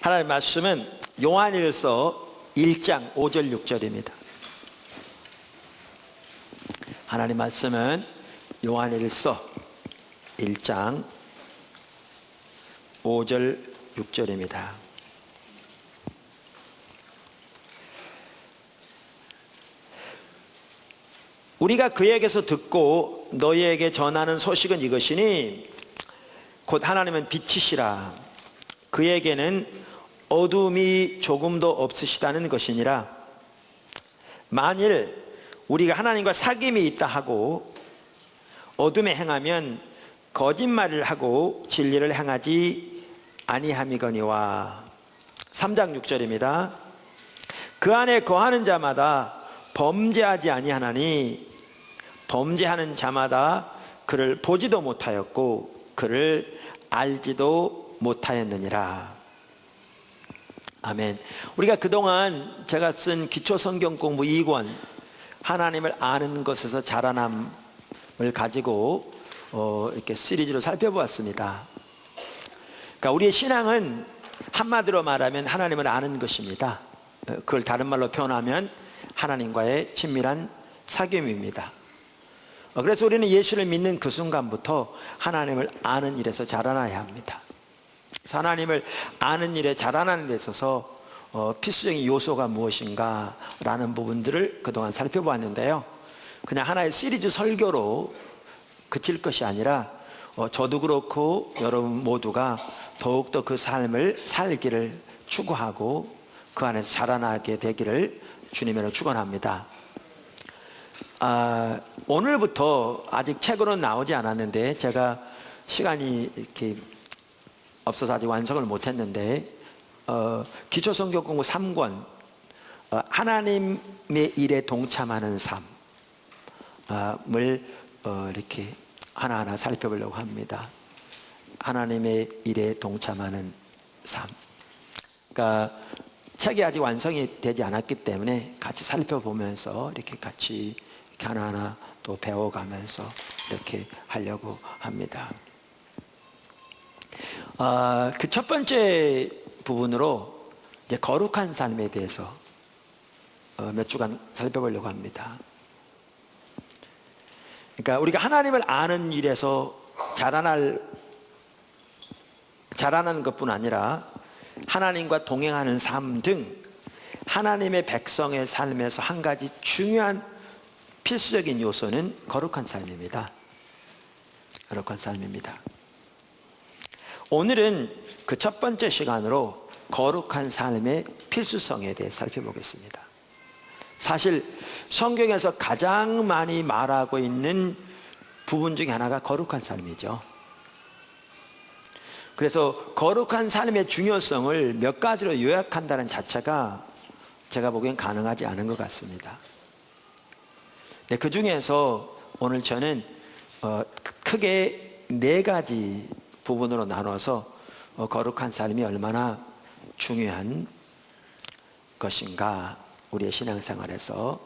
하나님의 말씀은 요한일서 1장 5절 6절입니다. 하나님의 말씀은 요한일서 1장 5절 6절입니다. 우리가 그에게서 듣고 너희에게 전하는 소식은 이것이니 곧 하나님은 빛이시라. 그에게는 어둠이 조금도 없으시다는 것이니라. 만일 우리가 하나님과 사귐이 있다 하고 어둠에 행하면 거짓말을 하고 진리를 행하지 아니함이거니와. 3장 6절입니다. 그 안에 거하는 자마다 범죄하지 아니하나니 범죄하는 자마다 그를 보지도 못하였고 그를 알지도 못하였느니라. 아멘. 우리가 그동안 제가 쓴 기초성경 공부 2권 하나님을 아는 것에서 자라남을 가지고 이렇게 시리즈로 살펴보았습니다. 그러니까 우리의 신앙은 한마디로 말하면 하나님을 아는 것입니다. 그걸 다른 말로 표현하면 하나님과의 친밀한 사귐입니다. 그래서 우리는 예수를 믿는 그 순간부터 하나님을 아는 일에서 자라나야 합니다. 그래서 하나님을 아는 일에 자라나는 데 있어서 필수적인 요소가 무엇인가 라는 부분들을 그동안 살펴보았는데요, 그냥 하나의 시리즈 설교로 그칠 것이 아니라 저도 그렇고 여러분 모두가 더욱더 그 삶을 살기를 추구하고 그 안에서 자라나게 되기를 주님으로 축원합니다. 오늘부터 아직 책으로는 나오지 않았는데 제가 시간이 이렇게 없어서 아직 완성을 못했는데 기초성경 공부 3권 하나님의 일에 동참하는 삶을 이렇게 하나하나 살펴보려고 합니다. 하나님의 일에 동참하는 삶. 그러니까 책이 아직 완성이 되지 않았기 때문에 같이 살펴보면서 이렇게 같이 이렇게 하나하나 또 배워가면서 이렇게 하려고 합니다. 그 첫 번째 부분으로 이제 거룩한 삶에 대해서 몇 주간 살펴보려고 합니다. 그러니까 우리가 하나님을 아는 일에서 자라나는 것뿐 아니라 하나님과 동행하는 삶 등 하나님의 백성의 삶에서 한 가지 중요한 필수적인 요소는 거룩한 삶입니다. 거룩한 삶입니다. 오늘은 그 첫 번째 시간으로 거룩한 삶의 필수성에 대해 살펴보겠습니다. 사실 성경에서 가장 많이 말하고 있는 부분 중에 하나가 거룩한 삶이죠. 그래서 거룩한 삶의 중요성을 몇 가지로 요약한다는 자체가 제가 보기엔 가능하지 않은 것 같습니다. 네, 그 중에서 오늘 저는 크게 4가지 부분으로 나눠서 거룩한 삶이 얼마나 중요한 것인가, 우리의 신앙생활에서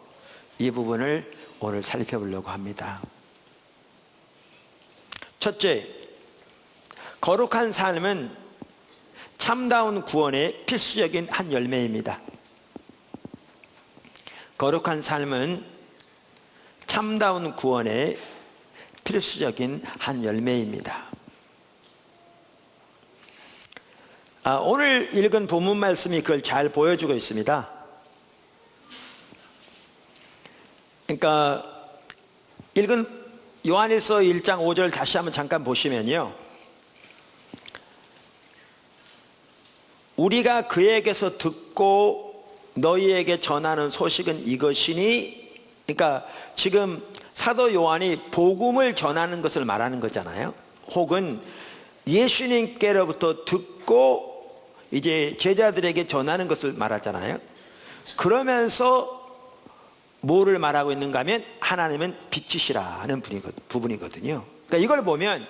이 부분을 오늘 살펴보려고 합니다. 첫째, 거룩한 삶은 참다운 구원의 필수적인 한 열매입니다. 거룩한 삶은 참다운 구원의 필수적인 한 열매입니다. 오늘 읽은 본문 말씀이 그걸 잘 보여주고 있습니다. 그러니까 읽은 요한일서 1장 5절 다시 한번 잠깐 보시면요, 우리가 그에게서 듣고 너희에게 전하는 소식은 이것이니, 그러니까 지금 사도 요한이 복음을 전하는 것을 말하는 거잖아요. 혹은 예수님께로부터 듣고 이제 제자들에게 전하는 것을 말하잖아요. 그러면서 뭐를 말하고 있는가 하면 하나님은 빛이시라는 부분이거든요. 그러니까 이걸 보면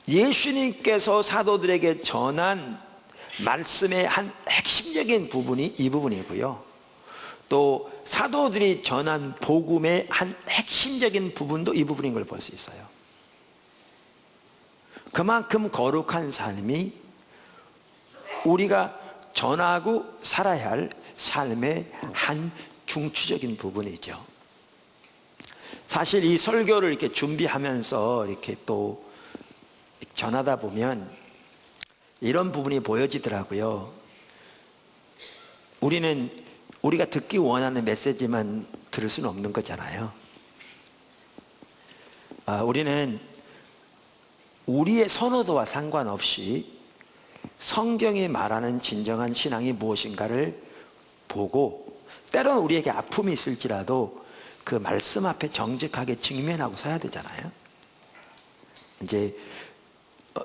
예수님께서 사도들에게 전한 말씀의 한 핵심적인 부분이 이 부분이고요, 또 사도들이 전한 복음의 한 핵심적인 부분도 이 부분인 걸 볼 수 있어요. 그만큼 거룩한 삶이 우리가 전하고 살아야 할 삶의 한 중추적인 부분이죠. 사실 이 설교를 이렇게 준비하면서 이렇게 또 전하다 보면 이런 부분이 보여지더라고요. 우리가 듣기 원하는 메시지만 들을 수는 없는 거잖아요. 우리는 우리의 선호도와 상관없이 성경이 말하는 진정한 신앙이 무엇인가를 보고, 때로는 우리에게 아픔이 있을지라도 그 말씀 앞에 정직하게 직면하고 서야 되잖아요. 이제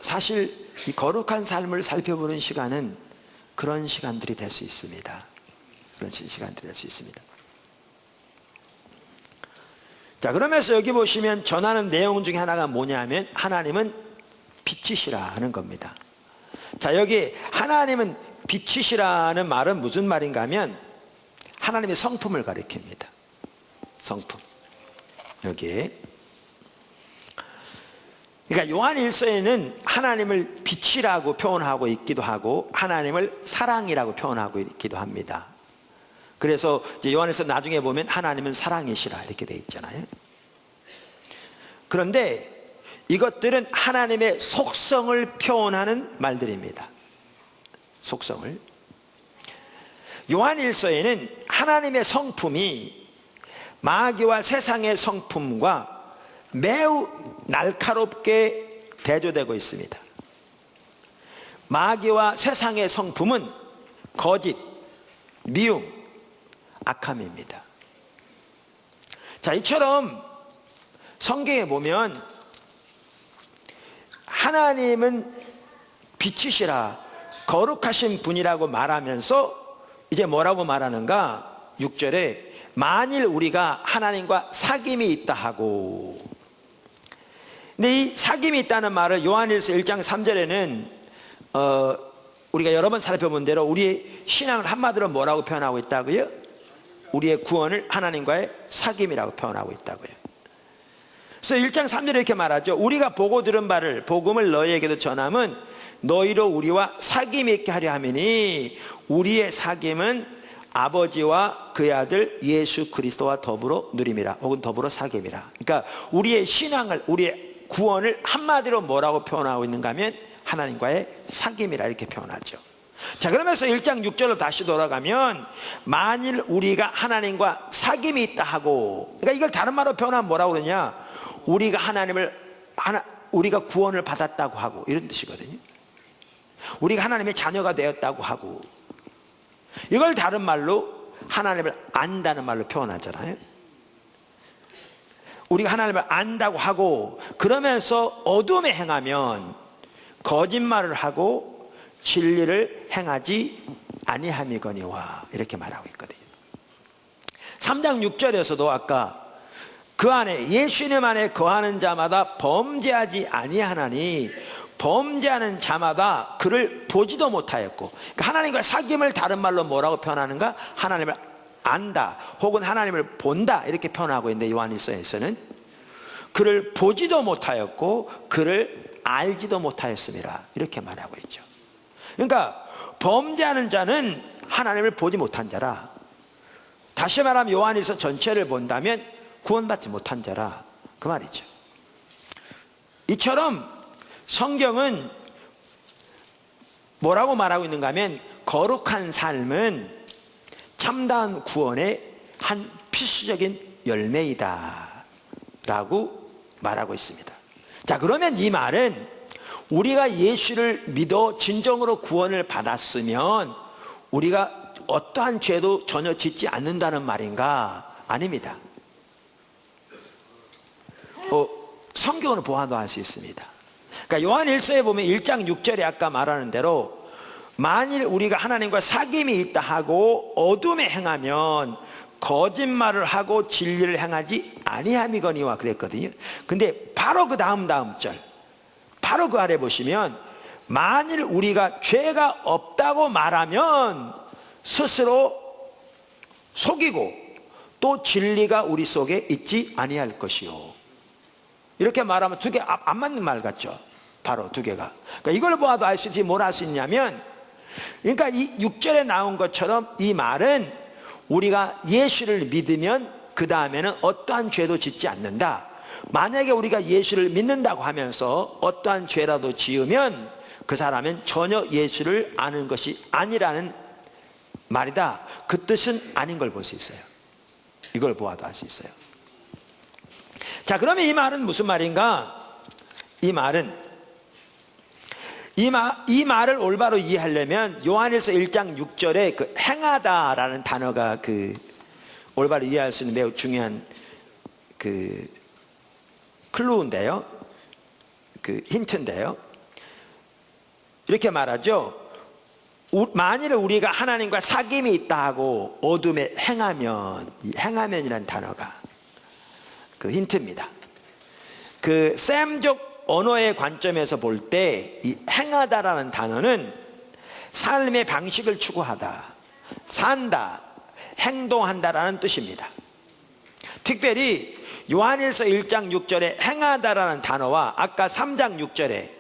사실 이 거룩한 삶을 살펴보는 시간은 그런 시간들이 될 수 있습니다. 그런 시간들이 될 수 있습니다. 자, 그러면서 여기 보시면 전하는 내용 중에 하나가 뭐냐면 하나님은 빛이시라 하는 겁니다. 자, 여기 하나님은 빛이시라는 말은 무슨 말인가 하면 하나님의 성품을 가리킵니다. 성품. 여기에. 그러니까 요한 1서에는 하나님을 빛이라고 표현하고 있기도 하고 하나님을 사랑이라고 표현하고 있기도 합니다. 그래서 이제 요한에서 나중에 보면 하나님은 사랑이시라 이렇게 되어 있잖아요. 그런데 이것들은 하나님의 속성을 표현하는 말들입니다. 속성을. 요한 1서에는 하나님의 성품이 마귀와 세상의 성품과 매우 날카롭게 대조되고 있습니다. 마귀와 세상의 성품은 거짓, 미움, 악함입니다. 자, 이처럼 성경에 보면 하나님은 빛이시라 거룩하신 분이라고 말하면서 이제 뭐라고 말하는가? 6절에 만일 우리가 하나님과 사귐이 있다 하고, 근데 이 사귐이 있다는 말을 요한일서 1장 3절에는 우리가 여러 번 살펴본 대로 우리의 신앙을 한마디로 뭐라고 표현하고 있다고요? 우리의 구원을 하나님과의 사귐이라고 표현하고 있다고요. 그래서 1장 3절에 이렇게 말하죠. 우리가 보고 들은 바를 복음을 너희에게도 전함은 너희로 우리와 사귐이 있게 하려 함이니 우리의 사귐은 아버지와 그의 아들 예수 그리스도와 더불어 누림이라, 혹은 더불어 사귐이라. 그러니까 우리의 신앙을, 우리의 구원을 한마디로 뭐라고 표현하고 있는가 하면 하나님과의 사귐이라 이렇게 표현하죠. 자, 그러면서 1장 6절로 다시 돌아가면 만일 우리가 하나님과 사귐이 있다 하고, 그러니까 이걸 다른 말로 표현하면 뭐라고 그러냐, 우리가 구원을 받았다고 하고 이런 뜻이거든요. 우리가 하나님의 자녀가 되었다고 하고, 이걸 다른 말로 하나님을 안다는 말로 표현하잖아요. 우리가 하나님을 안다고 하고, 그러면서 어둠에 행하면 거짓말을 하고 진리를 행하지 아니함이거니와 이렇게 말하고 있거든요. 3장 6절에서도 아까 그 안에 예수님 안에 거하는 자마다 범죄하지 아니하나니 범죄하는 자마다 그를 보지도 못하였고, 그러니까 하나님과 사귐을 다른 말로 뭐라고 표현하는가? 하나님을 안다 혹은 하나님을 본다 이렇게 표현하고 있는데, 요한일서에서는 그를 보지도 못하였고 그를 알지도 못하였음이라 이렇게 말하고 있죠. 그러니까 범죄하는 자는 하나님을 보지 못한 자라, 다시 말하면 요한일서 전체를 본다면 구원받지 못한 자라 그 말이죠. 이처럼 성경은 뭐라고 말하고 있는가 하면 거룩한 삶은 참다운 구원의 한 필수적인 열매이다 라고 말하고 있습니다. 자, 그러면 이 말은 우리가 예수를 믿어 진정으로 구원을 받았으면 우리가 어떠한 죄도 전혀 짓지 않는다는 말인가? 아닙니다. 성경으로 보아도 알 수 있습니다. 그러니까 요한 1서에 보면 1장 6절에 아까 말하는 대로 만일 우리가 하나님과 사귐이 있다 하고 어둠에 행하면 거짓말을 하고 진리를 행하지 아니함이거니와 그랬거든요. 근데 바로 그 다음 절, 바로 그 아래 보시면 만일 우리가 죄가 없다고 말하면 스스로 속이고 또 진리가 우리 속에 있지 아니할 것이요. 이렇게 말하면 두 개 안 맞는 말 같죠. 바로 두 개가. 그러니까 이걸 보아도 알 수 있지, 뭘 알 수 있냐면 그러니까 이 6절에 나온 것처럼 이 말은 우리가 예수를 믿으면 그 다음에는 어떠한 죄도 짓지 않는다. 만약에 우리가 예수를 믿는다고 하면서 어떠한 죄라도 지으면 그 사람은 전혀 예수를 아는 것이 아니라는 말이다. 그 뜻은 아닌 걸 볼 수 있어요. 이걸 보아도 알 수 있어요. 자, 그러면 이 말은 무슨 말인가? 이 말은 이 말을 올바로 이해하려면 요한일서 1장 6절에 그 행하다라는 단어가 그 올바로 이해할 수 있는 매우 중요한 그 클루인데요, 그 힌트인데요. 이렇게 말하죠. 만일 우리가 하나님과 사귐이 있다 하고 어둠에 행하면, 이 행하면이라는 단어가 그 힌트입니다. 그 셈적 언어의 관점에서 볼 때 이 행하다라는 단어는 삶의 방식을 추구하다, 산다, 행동한다라는 뜻입니다. 특별히 요한일서 1장 6절에 행하다라는 단어와 아까 3장 6절에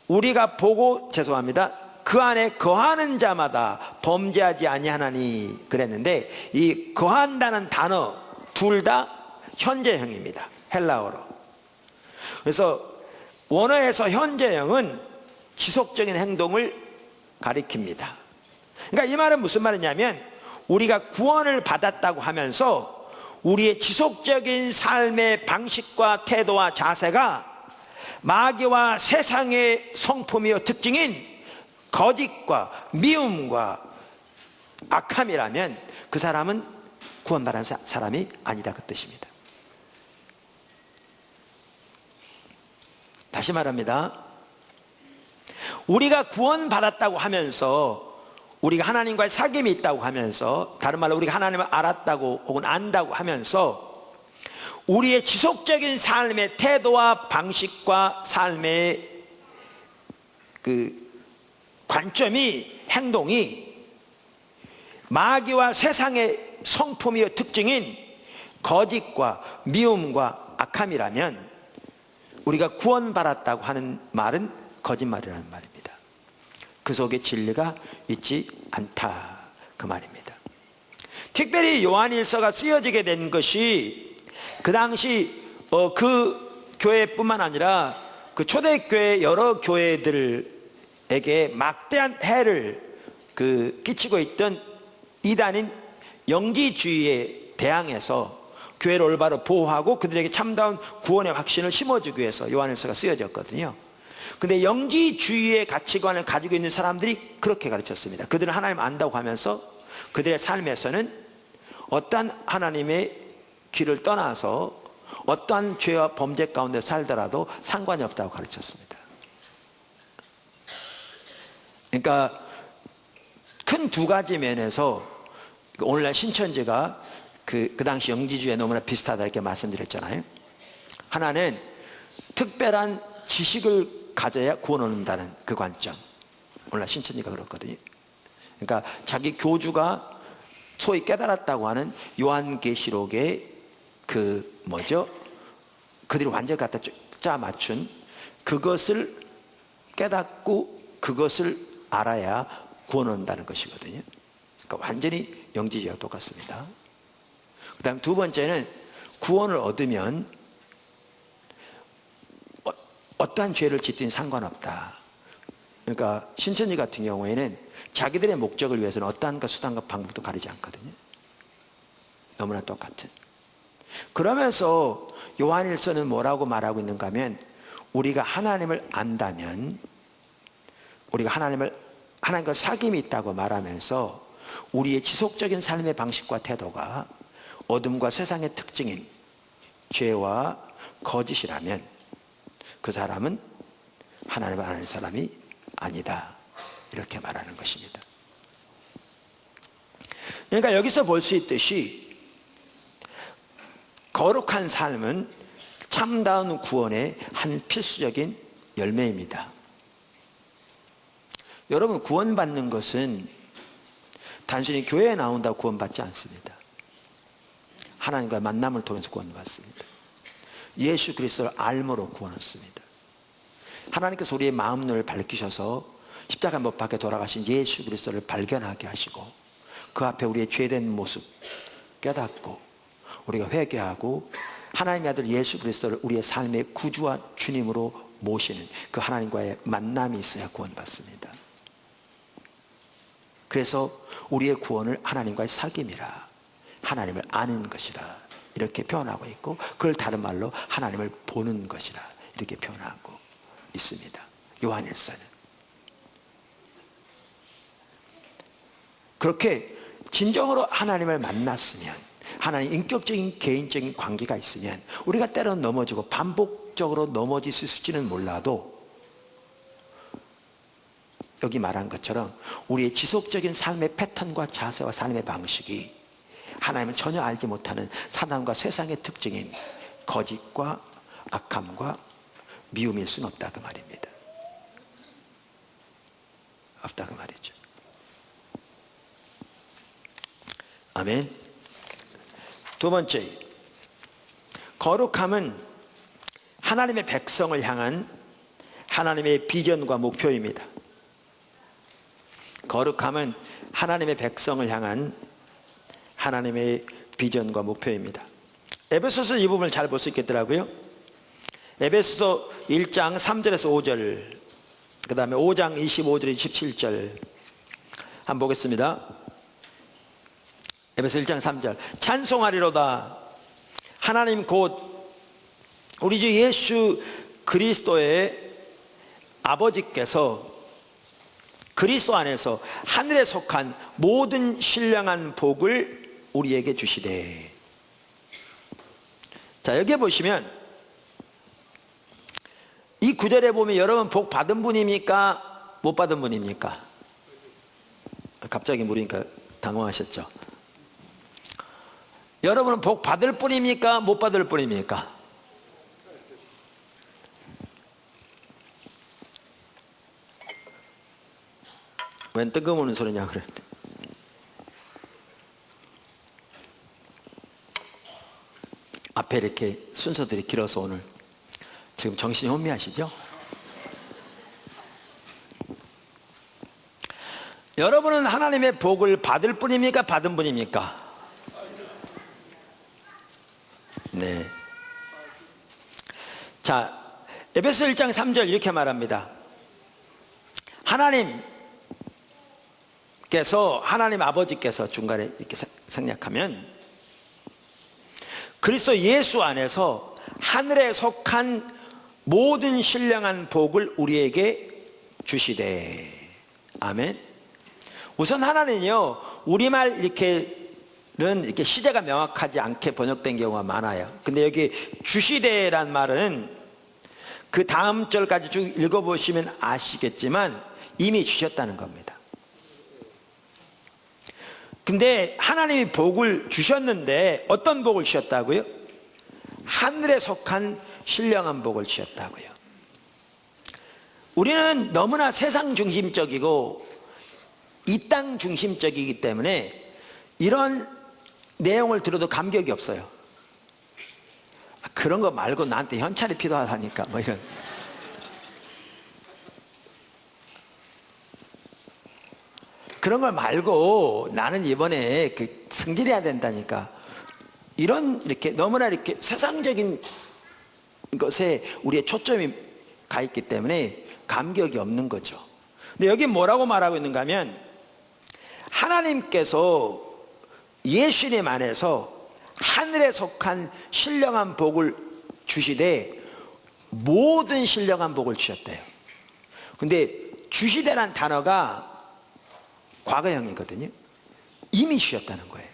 우리가 보고, 죄송합니다, 그 안에 거하는 자마다 범죄하지 아니하나니 그랬는데, 이 거한다는 단어 둘 다 현재형입니다. 헬라어로. 그래서 원어에서 현재형은 지속적인 행동을 가리킵니다. 그러니까 이 말은 무슨 말이냐면, 우리가 구원을 받았다고 하면서 우리의 지속적인 삶의 방식과 태도와 자세가 마귀와 세상의 성품이요 특징인 거짓과 미움과 악함이라면 그 사람은 구원받은 사람이 아니다, 그 뜻입니다. 다시 말합니다. 우리가 구원받았다고 하면서, 우리가 하나님과의 사귐이 있다고 하면서, 다른 말로 우리가 하나님을 알았다고 혹은 안다고 하면서 우리의 지속적인 삶의 태도와 방식과 삶의 그 관점이, 행동이 마귀와 세상의 성품이요 특징인 거짓과 미움과 악함이라면 우리가 구원받았다고 하는 말은 거짓말이라는 말입니다. 그 속에 진리가 있지 않다, 그 말입니다. 특별히 요한일서가 쓰여지게 된 것이 그 당시 그 교회뿐만 아니라 그 초대교회 여러 교회들에게 막대한 해를 끼치고 있던 이단인 영지주의에 대항해서 교회를 올바로 보호하고 그들에게 참다운 구원의 확신을 심어주기 위해서 요한일서가 쓰여졌거든요. 근데 영지주의의 가치관을 가지고 있는 사람들이 그렇게 가르쳤습니다. 그들은 하나님 안다고 하면서 그들의 삶에서는 어떠한 하나님의 길을 떠나서 어떠한 죄와 범죄 가운데 살더라도 상관이 없다고 가르쳤습니다. 그러니까 큰 두 가지 면에서 오늘날 신천지가 그 당시 영지주의에 너무나 비슷하다 이렇게 말씀드렸잖아요. 하나는 특별한 지식을 가져야 구원 얻는다는 그 관점, 오늘날 신천지가 그렇거든요. 그러니까 자기 교주가 소위 깨달았다고 하는 요한계시록의 그들이 완전히 갖다 짜 맞춘 그것을 깨닫고 그것을 알아야 구원 얻는다는 것이거든요. 그러니까 완전히 영지주의와 똑같습니다. 그 다음 두 번째는 구원을 얻으면 어떠한 죄를 짓든 상관없다. 그러니까 신천지 같은 경우에는 자기들의 목적을 위해서는 어떠한 수단과 방법도 가리지 않거든요. 너무나 똑같은. 그러면서 요한일서는 뭐라고 말하고 있는가 하면, 우리가 하나님을 안다면, 우리가 하나님과 사귐이 있다고 말하면서 우리의 지속적인 삶의 방식과 태도가 어둠과 세상의 특징인 죄와 거짓이라면 그 사람은 하나님을 아는 사람이 아니다, 이렇게 말하는 것입니다. 그러니까 여기서 볼 수 있듯이 거룩한 삶은 참다운 구원의 한 필수적인 열매입니다. 여러분, 구원받는 것은 단순히 교회에 나온다고 구원받지 않습니다. 하나님과의 만남을 통해서 구원받습니다. 예수 그리스도를 알므로 구원 얻습니다. 하나님께서 우리의 마음을 밝히셔서 십자가 못 박혀 돌아가신 예수 그리스도를 발견하게 하시고 그 앞에 우리의 죄된 모습 깨닫고 우리가 회개하고 하나님의 아들 예수 그리스도를 우리의 삶의 구주와 주님으로 모시는 그 하나님과의 만남이 있어야 구원받습니다. 그래서 우리의 구원을 하나님과의 사귐이라, 하나님을 아는 것이라 이렇게 표현하고 있고, 그걸 다른 말로 하나님을 보는 것이라 이렇게 표현하고 있습니다. 요한일서는 그렇게 진정으로 하나님을 만났으면, 하나님 인격적인 개인적인 관계가 있으면 우리가 때로는 넘어지고 반복적으로 넘어질지는 몰라도 여기 말한 것처럼 우리의 지속적인 삶의 패턴과 자세와 삶의 방식이 하나님은 전혀 알지 못하는 사단과 세상의 특징인 거짓과 악함과 미움일 수는 없다 그 말입니다. 없다 그 말이죠. 아멘. 두 번째, 거룩함은 하나님의 백성을 향한 하나님의 비전과 목표입니다. 거룩함은 하나님의 백성을 향한 하나님의 비전과 목표입니다. 에베소서 이 부분을 잘 볼 수 있겠더라고요. 에베소서 1장 3절에서 5절, 그 다음에 5장 25절 27절 한번 보겠습니다. 에베소 1장 3절. 찬송하리로다 하나님 곧 우리 주 예수 그리스도의 아버지께서 그리스도 안에서 하늘에 속한 모든 신령한 복을 우리에게 주시되. 자, 여기 보시면 이 구절에 보면 여러분 복 받은 분입니까? 못 받은 분입니까? 갑자기 물으니까 당황하셨죠? 여러분은 복 받을 뿐입니까? 못 받을 뿐입니까? 웬 뜬금없는 소리냐 그랬는데, 앞에 이렇게 순서들이 길어서 오늘 지금 정신이 혼미하시죠? 여러분은 하나님의 복을 받을 뿐입니까? 받은 분입니까? 네. 자, 에베소 1장 3절 이렇게 말합니다. 하나님 아버지께서 중간에 이렇게 생략하면 그리스도 예수 안에서 하늘에 속한 모든 신령한 복을 우리에게 주시되. 아멘. 우선 하나는요, 우리말 이렇게 시대가 명확하지 않게 번역된 경우가 많아요. 근데 여기 주시되란 말은 그 다음 절까지 쭉 읽어보시면 아시겠지만 이미 주셨다는 겁니다. 근데 하나님이 복을 주셨는데 어떤 복을 주셨다고요? 하늘에 속한 신령한 복을 주셨다고요. 우리는 너무나 세상 중심적이고 이 땅 중심적이기 때문에 이런 내용을 들어도 감격이 없어요. 그런 거 말고 나한테 현찰이 필요하다니까 뭐 이런. 그런 걸 말고 나는 이번에 그 승진해야 된다니까, 이런 이렇게 너무나 이렇게 세상적인 것에 우리의 초점이 가 있기 때문에 감격이 없는 거죠. 근데 여기 뭐라고 말하고 있는가 하면 하나님께서 예수님 안에서 하늘에 속한 신령한 복을 주시되 모든 신령한 복을 주셨대요. 근데 주시되란 단어가 과거형이거든요. 이미 주셨다는 거예요.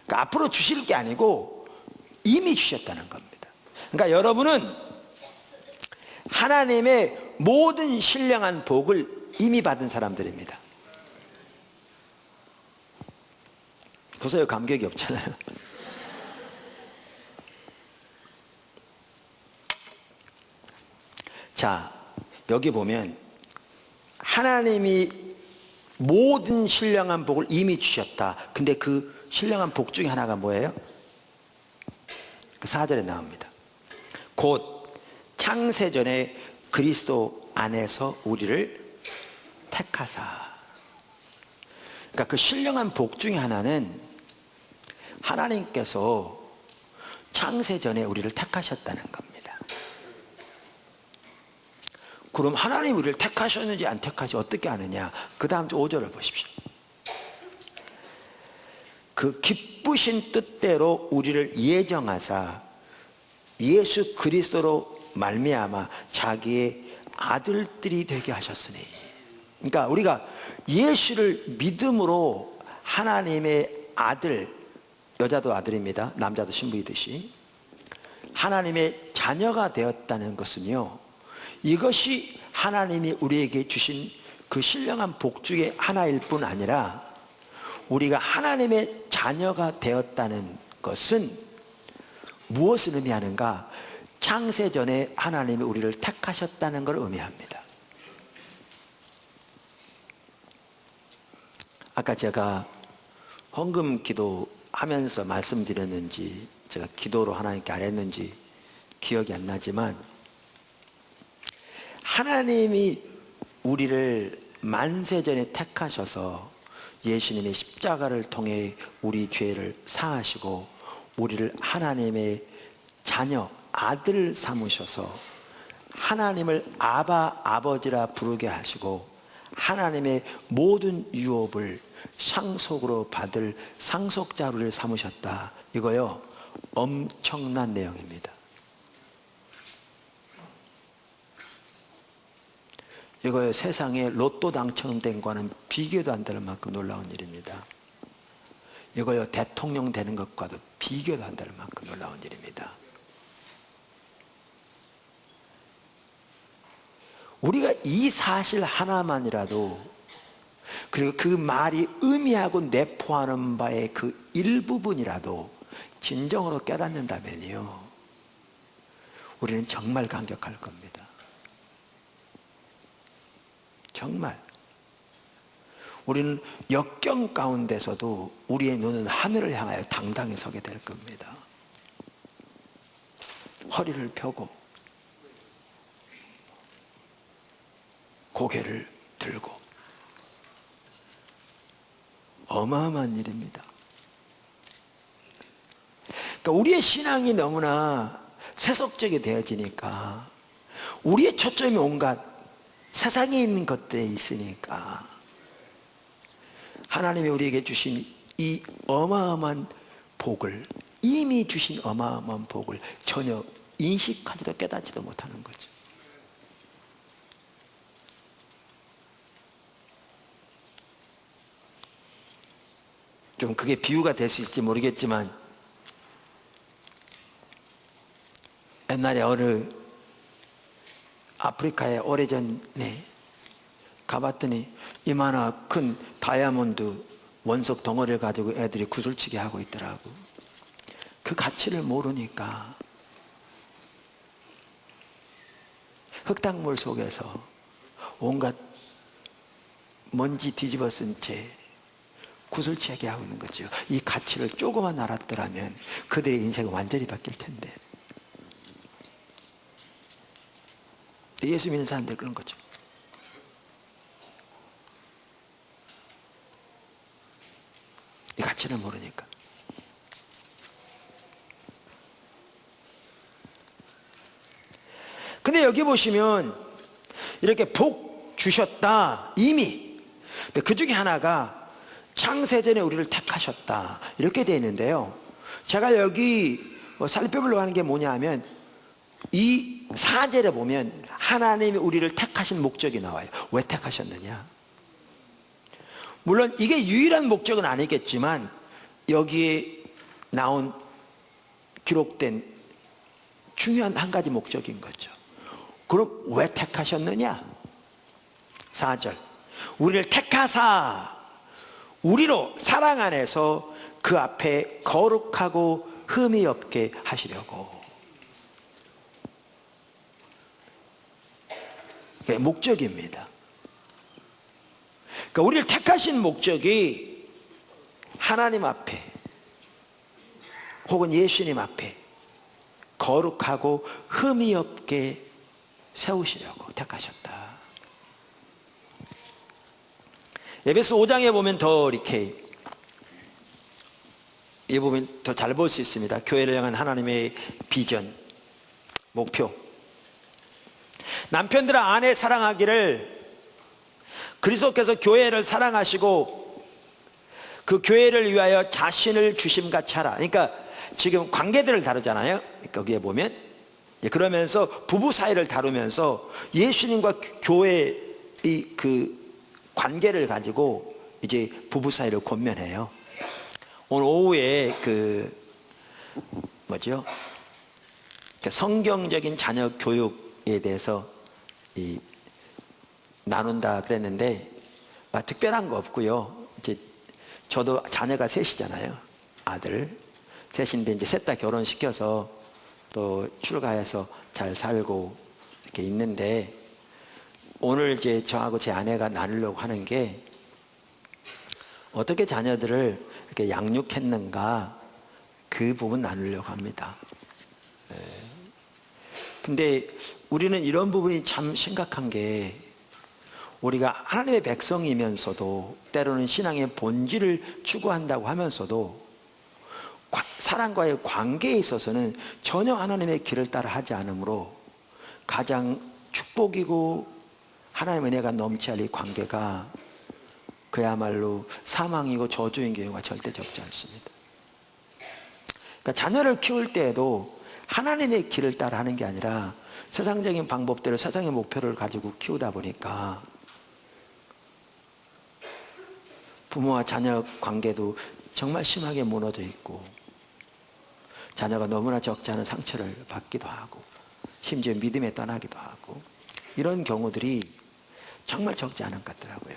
그러니까 앞으로 주실 게 아니고 이미 주셨다는 겁니다. 그러니까 여러분은 하나님의 모든 신령한 복을 이미 받은 사람들입니다. 보세요, 감격이 없잖아요. 자, 여기 보면 하나님이 모든 신령한 복을 이미 주셨다. 근데 그 신령한 복 중에 하나가 뭐예요? 그 4절에 나옵니다. 곧 창세전에 그리스도 안에서 우리를 택하사. 그러니까 그 신령한 복 중에 하나는 하나님께서 창세 전에 우리를 택하셨다는 겁니다. 그럼 하나님 우리를 택하셨는지 안 택하셨는지 어떻게 아느냐? 그 다음 5절을 보십시오. 그 기쁘신 뜻대로 우리를 예정하사 예수 그리스도로 말미암아 자기의 아들들이 되게 하셨으니. 그러니까 우리가 예수를 믿음으로 하나님의 아들, 여자도 아들입니다. 남자도 신부이듯이 하나님의 자녀가 되었다는 것은요, 이것이 하나님이 우리에게 주신 그 신령한 복 중에 하나일 뿐 아니라 우리가 하나님의 자녀가 되었다는 것은 무엇을 의미하는가? 창세전에 하나님이 우리를 택하셨다는 걸 의미합니다. 아까 제가 헌금 기도하면서 말씀드렸는지 제가 기도로 하나님께 안 했는지 기억이 안 나지만, 하나님이 우리를 만세전에 택하셔서 예수님의 십자가를 통해 우리 죄를 사하시고 우리를 하나님의 자녀, 아들 삼으셔서 하나님을 아바, 아버지라 부르게 하시고 하나님의 모든 유업을 상속으로 받을 상속자를 삼으셨다. 이거요, 엄청난 내용입니다. 이거요, 세상에 로또 당첨된 거는 비교도 안 될 만큼 놀라운 일입니다. 이거요, 대통령 되는 것과도 비교도 안 될 만큼 놀라운 일입니다. 우리가 이 사실 하나만이라도, 그리고 그 말이 의미하고 내포하는 바의 그 일부분이라도 진정으로 깨닫는다면요, 우리는 정말 감격할 겁니다. 정말 우리는 역경 가운데서도 우리의 눈은 하늘을 향하여 당당히 서게 될 겁니다. 허리를 펴고 고개를 들고. 어마어마한 일입니다. 그러니까 우리의 신앙이 너무나 세속적이 되어지니까 우리의 초점이 온갖 세상에 있는 것들에 있으니까 하나님이 우리에게 주신 이 어마어마한 복을, 이미 주신 어마어마한 복을 전혀 인식하지도 깨닫지도 못하는 거죠. 좀 그게 비유가 될 수 있을지 모르겠지만, 옛날에 어느 아프리카에 오래전에 가봤더니 이마나 큰 다이아몬드 원석 덩어리를 가지고 애들이 구슬치기 하고 있더라고. 그 가치를 모르니까 흙탕물 속에서 온갖 먼지 뒤집어 쓴 채 구슬치기 하고 있는 거죠. 이 가치를 조금만 알았더라면 그들의 인생은 완전히 바뀔 텐데. 예수 믿는 사람들 그런 거죠. 이 가치를 모르니까. 근데 여기 보시면 이렇게 복 주셨다, 이미. 근데 그 중에 하나가 창세전에 우리를 택하셨다, 이렇게 되어 있는데요, 제가 여기 살펴보려고 하는 게 뭐냐 하면, 이 4절에 보면 하나님이 우리를 택하신 목적이 나와요. 왜 택하셨느냐? 물론 이게 유일한 목적은 아니겠지만 여기에 나온 기록된 중요한 한 가지 목적인 거죠. 그럼 왜 택하셨느냐? 4절, 우리를 택하사 우리로 사랑 안에서 그 앞에 거룩하고 흠이 없게 하시려고. 그게 목적입니다. 그러니까 우리를 택하신 목적이 하나님 앞에 혹은 예수님 앞에 거룩하고 흠이 없게 세우시려고 택하셨다. 에베소 5장에 보면 더 이렇게 이 부분 더 잘 볼 수 있습니다. 교회를 향한 하나님의 비전, 목표. 남편들아 아내 사랑하기를 그리스도께서 교회를 사랑하시고 그 교회를 위하여 자신을 주심같이 하라. 그러니까 지금 관계들을 다루잖아요. 거기에 보면 그러면서 부부 사이를 다루면서 예수님과 교회의 그 관계를 가지고 이제 부부 사이를 권면해요. 오늘 오후에 성경적인 자녀 교육에 대해서 나눈다 그랬는데 특별한 거 없고요. 이제 저도 자녀가 셋이잖아요. 아들 셋인데 이제 셋 다 결혼시켜서 또 출가해서 잘 살고 이렇게 있는데 오늘 이제 저하고 제 아내가 나누려고 하는 게 어떻게 자녀들을 이렇게 양육했는가 그 부분 나누려고 합니다. 근데 우리는 이런 부분이 참 심각한 게 우리가 하나님의 백성이면서도 때로는 신앙의 본질을 추구한다고 하면서도 사람과의 관계에 있어서는 전혀 하나님의 길을 따라 하지 않으므로 가장 축복이고 하나님의 은혜가 넘치할 이 관계가 그야말로 사망이고 저주인 경우가 절대 적지 않습니다. 그러니까 자녀를 키울 때에도 하나님의 길을 따라 하는 게 아니라 세상적인 방법대로 세상의 목표를 가지고 키우다 보니까 부모와 자녀 관계도 정말 심하게 무너져 있고 자녀가 너무나 적지 않은 상처를 받기도 하고 심지어 믿음에 떠나기도 하고 이런 경우들이 정말 적지 않은 것 같더라고요.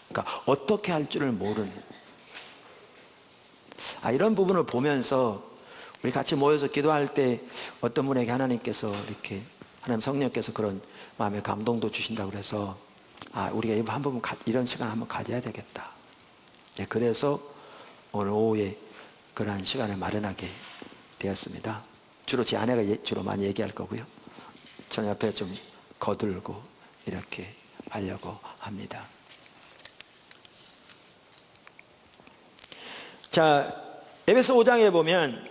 그러니까 어떻게 할 줄을 모르는 이런 부분을 보면서 우리 같이 모여서 기도할 때 어떤 분에게 하나님께서 이렇게 하나님 성령께서 그런 마음의 감동도 주신다고 그래서 우리가 한 번 이런 시간 한번 가져야 되겠다. 그래서 오늘 오후에 그러한 시간을 마련하게 되었습니다. 주로 제 아내가 주로 많이 얘기할 거고요. 저는 옆에 좀 거들고 이렇게 하려고 합니다. 자, 에베소 5장에 보면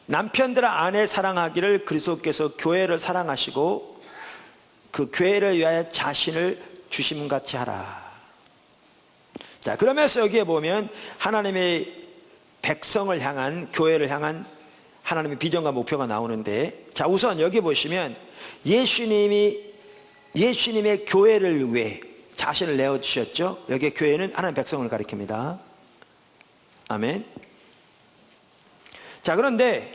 남편들아 아내 사랑하기를 그리스도께서 교회를 사랑하시고 그 교회를 위하여 자신을 주심같이 하라. 자, 그러면서 여기에 보면 하나님의 백성을 향한 교회를 향한 하나님의 비전과 목표가 나오는데 자, 우선 여기 보시면 예수님의 교회를 위해 자신을 내어주셨죠. 여기에 교회는 하나님의 백성을 가리킵니다. 아멘. 자, 그런데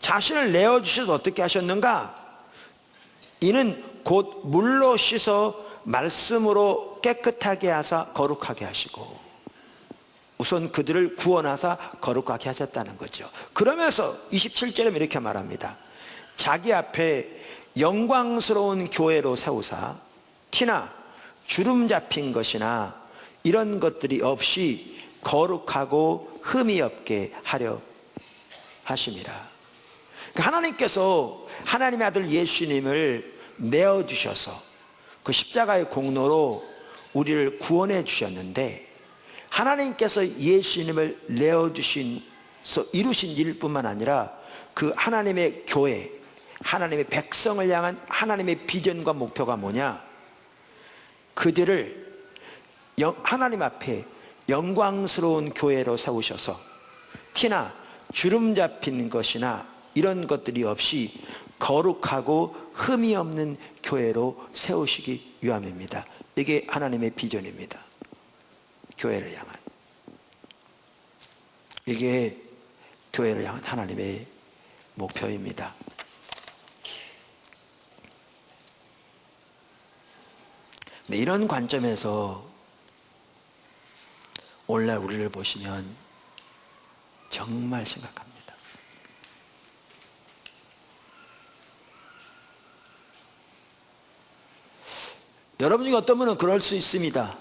자신을 내어주셔서 어떻게 하셨는가? 이는 곧 물로 씻어 말씀으로 깨끗하게 하사 거룩하게 하시고 우선 그들을 구원하사 거룩하게 하셨다는 거죠. 그러면서 27절에 이렇게 말합니다. 자기 앞에 영광스러운 교회로 세우사 티나 주름 잡힌 것이나 이런 것들이 없이 거룩하고 흠이 없게 하려 하심이라. 그러니까 하나님께서 하나님의 아들 예수님을 내어주셔서 그 십자가의 공로로 우리를 구원해 주셨는데 하나님께서 예수님을 내어주셔서 이루신 일뿐만 아니라 그 하나님의 교회, 하나님의 백성을 향한 하나님의 비전과 목표가 뭐냐? 그들을 하나님 앞에 영광스러운 교회로 세우셔서 티나 주름 잡힌 것이나 이런 것들이 없이 거룩하고 흠이 없는 교회로 세우시기 위함입니다. 이게 하나님의 비전입니다. 교회를 향한. 이게 교회를 향한 하나님의 목표입니다. 네, 이런 관점에서 오늘날 우리를 보시면 정말 심각합니다. 여러분 중에 어떤 분은 그럴 수 있습니다.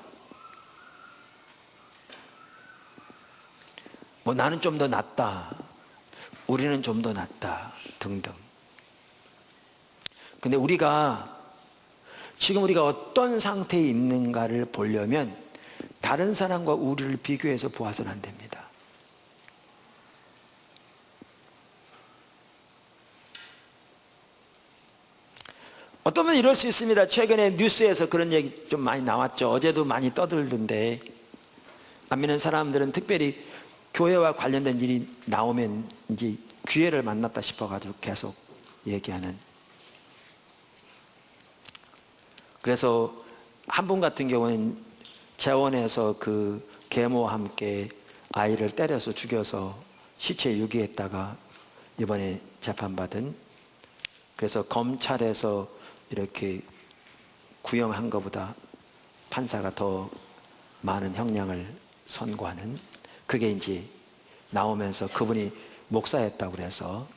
나는 좀 더 낫다. 우리는 좀 더 낫다. 등등. 근데 우리가 지금 우리가 어떤 상태에 있는가를 보려면 다른 사람과 우리를 비교해서 보아서는 안 됩니다. 어떤 분은 이럴 수 있습니다. 최근에 뉴스에서 그런 얘기 좀 많이 나왔죠. 어제도 많이 떠들던데, 안 믿는 사람들은 특별히 교회와 관련된 일이 나오면 이제 기회를 만났다 싶어가지고 계속 얘기하는. 그래서 한 분 같은 경우는 재원에서 그 계모와 함께 아이를 때려서 죽여서 시체 유기했다가 이번에 재판받은, 그래서 검찰에서 이렇게 구형한 것보다 판사가 더 많은 형량을 선고하는, 그게 이제 나오면서 그분이 목사였다고 그래서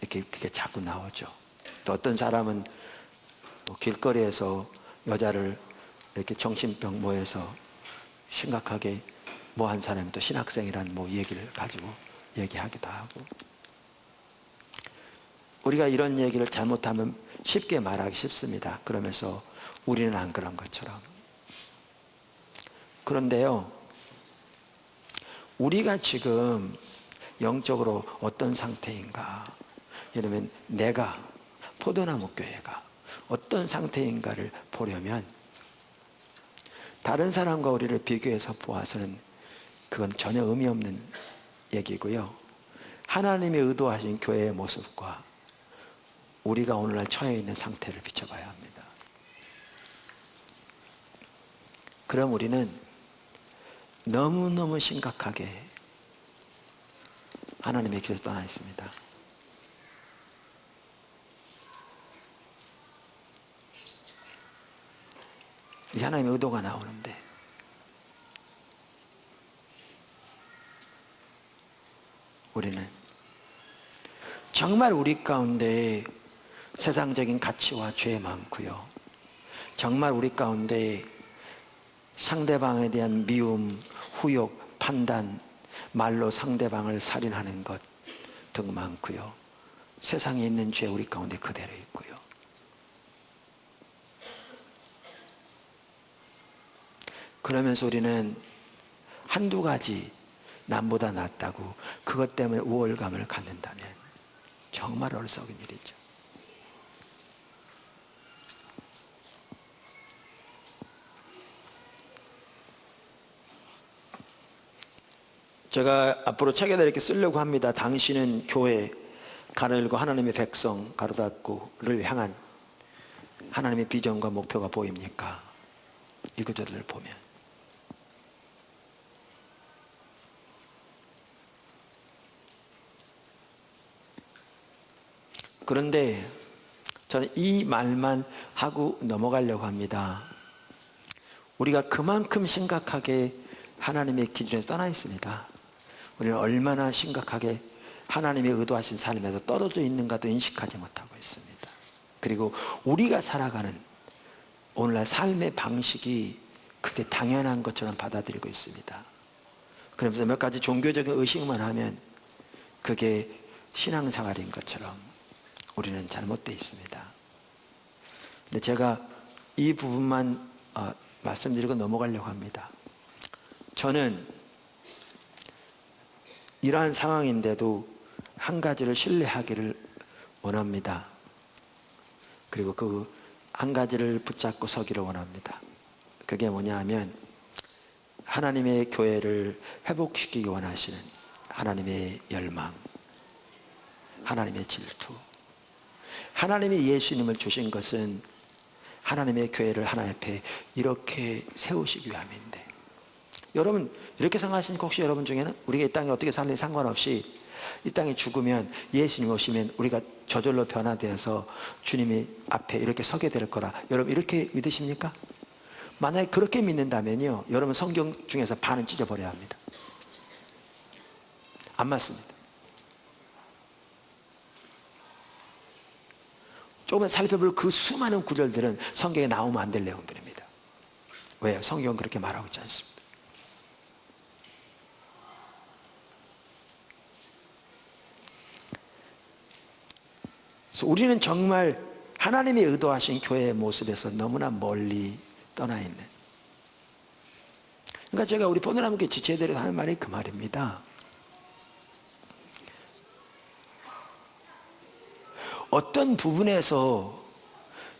이렇게 그게 자꾸 나오죠. 또 어떤 사람은 뭐 길거리에서 여자를 이렇게 정신병 모여서 심각하게 뭐 한 사람이 또 신학생이라는 뭐 얘기를 가지고 얘기하기도 하고. 우리가 이런 얘기를 잘못하면 쉽게 말하기 쉽습니다. 그러면서 우리는 안 그런 것처럼. 그런데요, 우리가 지금 영적으로 어떤 상태인가, 이러면 내가, 포도나무 교회가 어떤 상태인가를 보려면 다른 사람과 우리를 비교해서 보아서는 그건 전혀 의미 없는 얘기고요. 하나님이 의도하신 교회의 모습과 우리가 오늘날 처해 있는 상태를 비춰봐야 합니다. 그럼 우리는 너무너무 심각하게 하나님의 길에서 떠나 있습니다. 이 하나님의 의도가 나오는데, 우리는 정말 우리 가운데 세상적인 가치와 죄 많고요, 정말 우리 가운데 상대방에 대한 미움, 후욕, 판단, 말로 상대방을 살인하는 것 등 많고요, 세상에 있는 죄 우리 가운데 그대로 있고요. 그러면서 우리는 한두 가지 남보다 낫다고 그것 때문에 우월감을 갖는다면 정말 어리석은 일이죠. 제가 앞으로 책에다 이렇게 쓰려고 합니다. 당신은 교회 가로 열고 하나님의 백성 가로 닫고를 향한 하나님의 비전과 목표가 보입니까? 이 구절을 보면. 그런데 저는 이 말만 하고 넘어가려고 합니다. 우리가 그만큼 심각하게 하나님의 기준에서 떠나 있습니다. 우리는 얼마나 심각하게 하나님의 의도하신 삶에서 떨어져 있는가도 인식하지 못하고 있습니다. 그리고 우리가 살아가는 오늘날 삶의 방식이 그게 당연한 것처럼 받아들이고 있습니다. 그러면서 몇 가지 종교적인 의식만 하면 그게 신앙생활인 것처럼 우리는 잘못되어 있습니다. 근데 제가 이 부분만 말씀드리고 넘어가려고 합니다. 저는 이러한 상황인데도 한 가지를 신뢰하기를 원합니다. 그리고 그 한 가지를 붙잡고 서기를 원합니다. 그게 뭐냐 하면 하나님의 교회를 회복시키기 원하시는 하나님의 열망, 하나님의 질투. 하나님이 예수님을 주신 것은 하나님의 교회를 하나님 앞에 이렇게 세우시기 위함인데, 여러분 이렇게 생각하시니까 혹시 여러분 중에는 우리가 이 땅에 어떻게 살는지 상관없이 이 땅에 죽으면 예수님 오시면 우리가 저절로 변화되어서 주님이 앞에 이렇게 서게 될 거라, 여러분 이렇게 믿으십니까? 만약에 그렇게 믿는다면요, 여러분 성경 중에서 반은 찢어버려야 합니다. 안 맞습니다. 조금 살펴볼 그 수많은 구절들은 성경에 나오면 안 될 내용들입니다. 왜요? 성경은 그렇게 말하고 있지 않습니다. 그래서 우리는 정말 하나님이 의도하신 교회의 모습에서 너무나 멀리 떠나 있는. 그러니까 제가 우리 보느라함께 지체들이 하는 말이 그 말입니다. 어떤 부분에서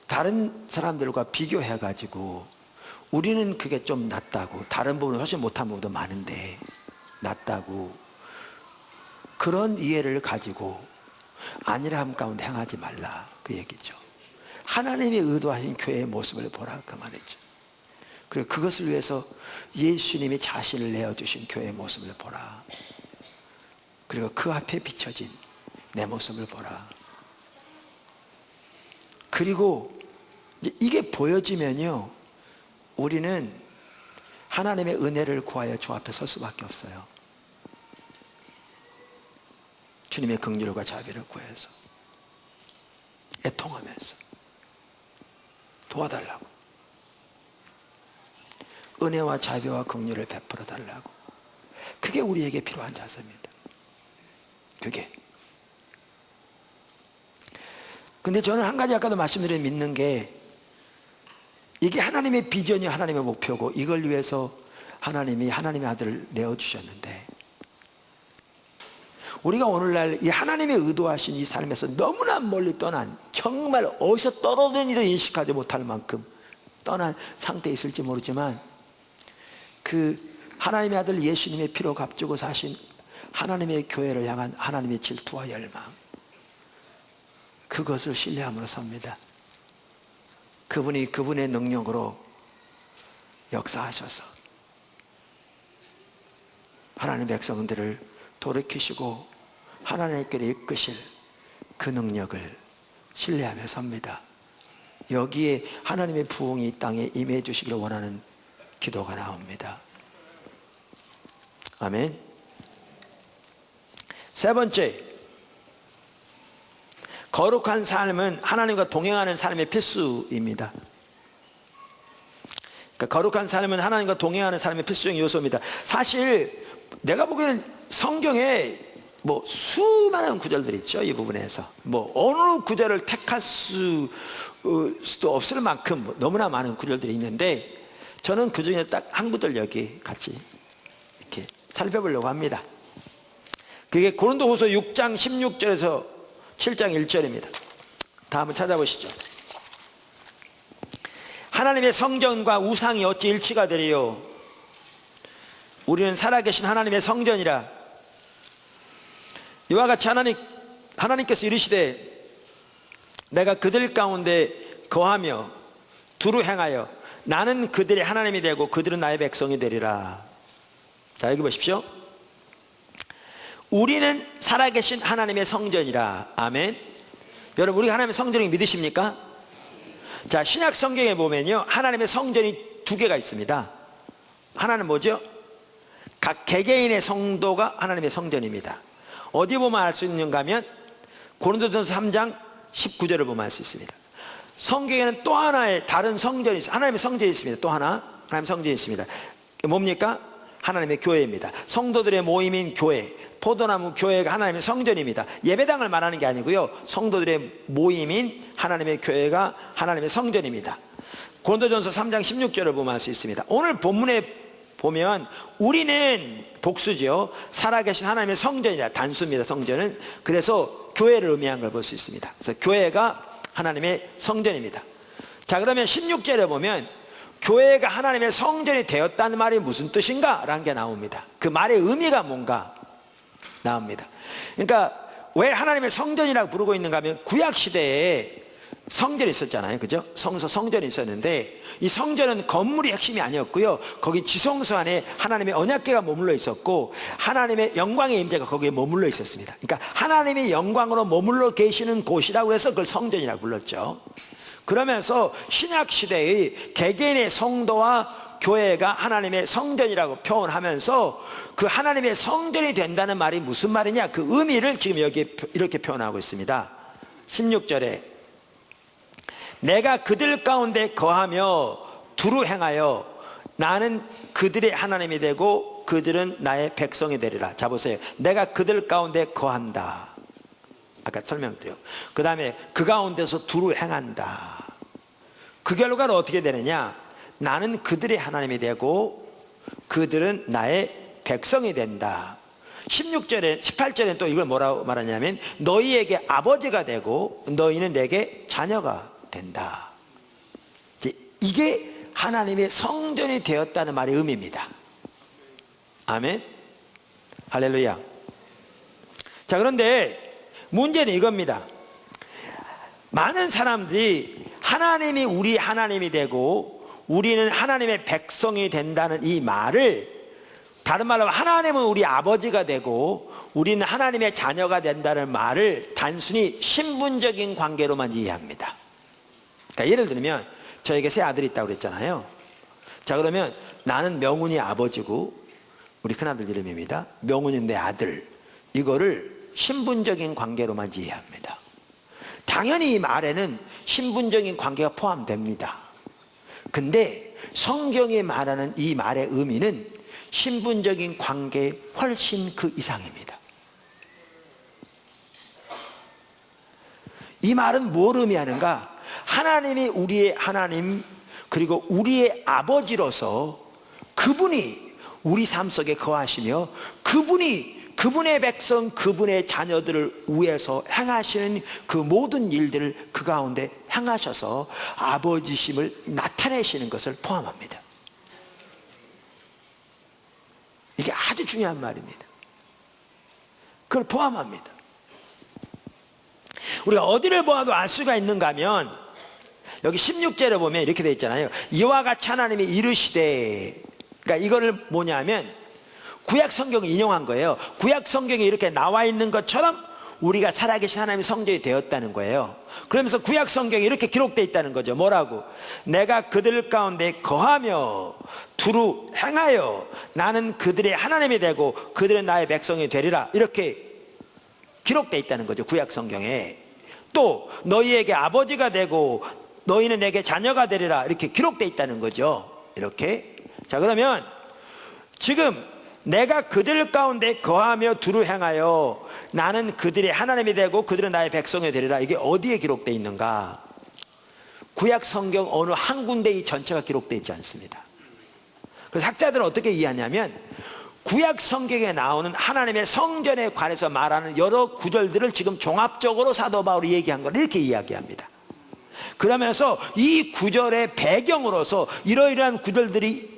다른 사람들과 비교해가지고 우리는 그게 좀 낫다고, 다른 부분은 훨씬 못한 부분도 많은데 낫다고, 그런 이해를 가지고 안일함 가운데 행하지 말라, 그 얘기죠. 하나님이 의도하신 교회의 모습을 보라, 그 말이죠. 그리고 그것을 위해서 예수님이 자신을 내어주신 교회의 모습을 보라. 그리고 그 앞에 비춰진 내 모습을 보라. 그리고 이제 이게 보여지면요, 우리는 하나님의 은혜를 구하여 주 앞에 설 수밖에 없어요. 주님의 긍휼과 자비를 구해서 애통하면서 도와달라고, 은혜와 자비와 긍휼을 베풀어 달라고. 그게 우리에게 필요한 자세입니다. 그게. 근데 저는 한 가지 아까도 말씀드린 믿는 게, 이게 하나님의 비전이 하나님의 목표고 이걸 위해서 하나님이 하나님의 아들을 내어주셨는데, 우리가 오늘날 이 하나님의 의도하신 이 삶에서 너무나 멀리 떠난, 정말 어디서 떨어졌는지도 인식하지 못할 만큼 떠난 상태에 있을지 모르지만, 그 하나님의 아들 예수님의 피로 값주고 사신 하나님의 교회를 향한 하나님의 질투와 열망, 그것을 신뢰함으로 섭니다. 그분이 그분의 능력으로 역사하셔서 하나님 백성들을 돌이키시고 하나님의 길에 이끄실 그 능력을 신뢰하며 섭니다. 여기에 하나님의 부흥이 이 땅에 임해 주시기를 원하는 기도가 나옵니다. 아멘. 세 번째, 거룩한 삶은 하나님과 동행하는 삶의 필수입니다. 그러니까 거룩한 삶은 하나님과 동행하는 삶의 필수적인 요소입니다. 사실 내가 보기에는 성경에 뭐 수많은 구절들이 있죠. 이 부분에서 뭐 어느 구절을 택할 수도 없을 만큼 너무나 많은 구절들이 있는데, 저는 그 중에 딱 한 구절 여기 같이 이렇게 살펴보려고 합니다. 그게 고린도후서 6장 16절에서 7장 1절입니다. 다 한번 찾아보시죠. 하나님의 성전과 우상이 어찌 일치가 되리요? 우리는 살아계신 하나님의 성전이라. 이와 같이 하나님께서 이르시되 내가 그들 가운데 거하며 두루 행하여 나는 그들의 하나님이 되고 그들은 나의 백성이 되리라. 자, 여기 보십시오. 우리는 살아계신 하나님의 성전이라. 아멘. 여러분, 우리가 하나님의 성전을 믿으십니까? 자, 신약 성경에 보면요, 하나님의 성전이 두 개가 있습니다. 하나는 뭐죠? 각 개개인의 성도가 하나님의 성전입니다. 어디 보면 알 수 있는가 하면 고린도전서 3장 19절을 보면 알 수 있습니다. 성경에는 또 하나의 다른 성전이 있습니다. 하나님의 성전이 있습니다. 또 하나 하나님의 성전이 있습니다. 뭡니까? 하나님의 교회입니다. 성도들의 모임인 교회, 포도나무 교회가 하나님의 성전입니다. 예배당을 말하는 게 아니고요, 성도들의 모임인 하나님의 교회가 하나님의 성전입니다. 고린도전서 3장 16절을 보면 알 수 있습니다. 오늘 본문에 보면 우리는 복수죠. 살아계신 하나님의 성전이라. 단수입니다. 성전은. 그래서 교회를 의미한 걸 볼 수 있습니다. 그래서 교회가 하나님의 성전입니다. 자, 그러면 16절에 보면 교회가 하나님의 성전이 되었다는 말이 무슨 뜻인가? 라는 게 나옵니다. 그 말의 의미가 뭔가 나옵니다. 그러니까 왜 하나님의 성전이라고 부르고 있는가 하면, 구약시대에 성전이 있었잖아요. 그죠? 성전이 있었는데, 이 성전은 건물이 핵심이 아니었고요, 거기 지성소 안에 하나님의 언약궤가 머물러 있었고 하나님의 영광의 임재가 거기에 머물러 있었습니다. 그러니까 하나님의 영광으로 머물러 계시는 곳이라고 해서 그걸 성전이라고 불렀죠. 그러면서 신약시대의 개개인의 성도와 교회가 하나님의 성전이라고 표현하면서, 그 하나님의 성전이 된다는 말이 무슨 말이냐, 그 의미를 지금 여기 이렇게 표현하고 있습니다. 16절에 내가 그들 가운데 거하며 두루 행하여 나는 그들의 하나님이 되고 그들은 나의 백성이 되리라. 자, 보세요. 내가 그들 가운데 거한다. 아까 설명드려요. 그 다음에 그 가운데서 두루 행한다. 그 결과는 어떻게 되느냐? 나는 그들의 하나님이 되고 그들은 나의 백성이 된다. 18절에 또 이걸 뭐라고 말하냐면 너희에게 아버지가 되고 너희는 내게 자녀가 된다. 이게 하나님의 성전이 되었다는 말의 의미입니다. 아멘. 할렐루야. 자, 그런데 문제는 이겁니다. 많은 사람들이 하나님이 우리 하나님이 되고 우리는 하나님의 백성이 된다는 이 말을, 다른 말로 하나님은 우리 아버지가 되고 우리는 하나님의 자녀가 된다는 말을 단순히 신분적인 관계로만 이해합니다. 그러니까 예를 들면 저에게 세 아들이 있다고 그랬잖아요. 자, 그러면 나는 명훈이 아버지고 우리 큰아들 이름입니다. 명훈이 내 아들. 이거를 신분적인 관계로만 이해합니다. 당연히 이 말에는 신분적인 관계가 포함됩니다. 근데 성경이 말하는 이 말의 의미는 신분적인 관계의 훨씬 그 이상입니다. 이 말은 뭘 의미하는가? 하나님이 우리의 하나님, 그리고 우리의 아버지로서 그분이 우리 삶 속에 거하시며 그분의 백성, 그분의 자녀들을 위해서 행하시는 그 모든 일들을 그 가운데 행하셔서 아버지심을 나타내시는 것을 포함합니다. 이게 아주 중요한 말입니다. 그걸 포함합니다. 우리가 어디를 보아도 알 수가 있는가 하면 여기 16절에 보면 이렇게 되어 있잖아요. 이와 같이 하나님이 이르시되, 그러니까 이거를 뭐냐면 구약 성경을 인용한 거예요. 구약 성경에 이렇게 나와 있는 것처럼 우리가 살아계신 하나님의 성전이 되었다는 거예요. 그러면서 구약 성경에 이렇게 기록되어 있다는 거죠. 뭐라고? 내가 그들 가운데 거하며 두루 행하여 나는 그들의 하나님이 되고 그들은 나의 백성이 되리라. 이렇게 기록되어 있다는 거죠. 구약 성경에. 또 너희에게 아버지가 되고 너희는 내게 자녀가 되리라. 이렇게 기록되어 있다는 거죠. 이렇게. 자, 그러면 지금 내가 그들 가운데 거하며 두루 행하여 나는 그들의 하나님이 되고 그들은 나의 백성이 되리라. 이게 어디에 기록되어 있는가? 구약 성경 어느 한 군데 이 전체가 기록되어 있지 않습니다. 그래서 학자들은 어떻게 이해하냐면 구약 성경에 나오는 하나님의 성전에 관해서 말하는 여러 구절들을 지금 종합적으로 사도 바울이 얘기한 걸 이렇게 이야기합니다. 그러면서 이 구절의 배경으로서 이러이러한 구절들이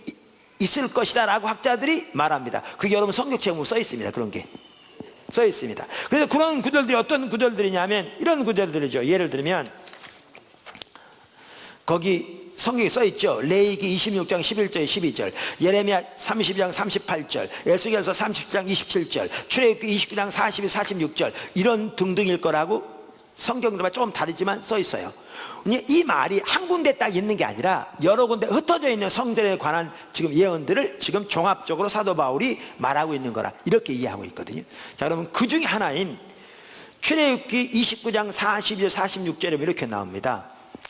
있을 것이다 라고 학자들이 말합니다. 그게 여러분 성경책에 보면 써 있습니다. 그런 게 써 있습니다. 그래서 그런 구절들이 어떤 구절들이냐면 이런 구절들이죠. 예를 들면 거기 성경에 써 있죠. 레위기 26장 11절 12절, 예레미야 32장 38절, 에스겔서 30장 27절, 출애굽기 29장 42, 46절 이런 등등일 거라고 성경들과 조금 다르지만 써 있어요. 이 말이 한 군데 딱 있는 게 아니라 여러 군데 흩어져 있는 성전에 관한 지금 예언들을 지금 종합적으로 사도 바울이 말하고 있는 거라 이렇게 이해하고 있거든요. 자, 그러면 그 중에 하나인 출애굽기 29장 42, 46절에 이렇게 나옵니다.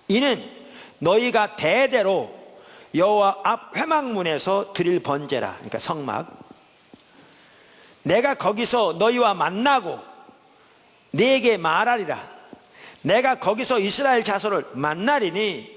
이는 너희가 대대로 여호와 앞 회막문에서 드릴 번제라. 그러니까 성막. 내가 거기서 너희와 만나고 네게 말하리라. 내가 거기서 이스라엘 자손을 만나리니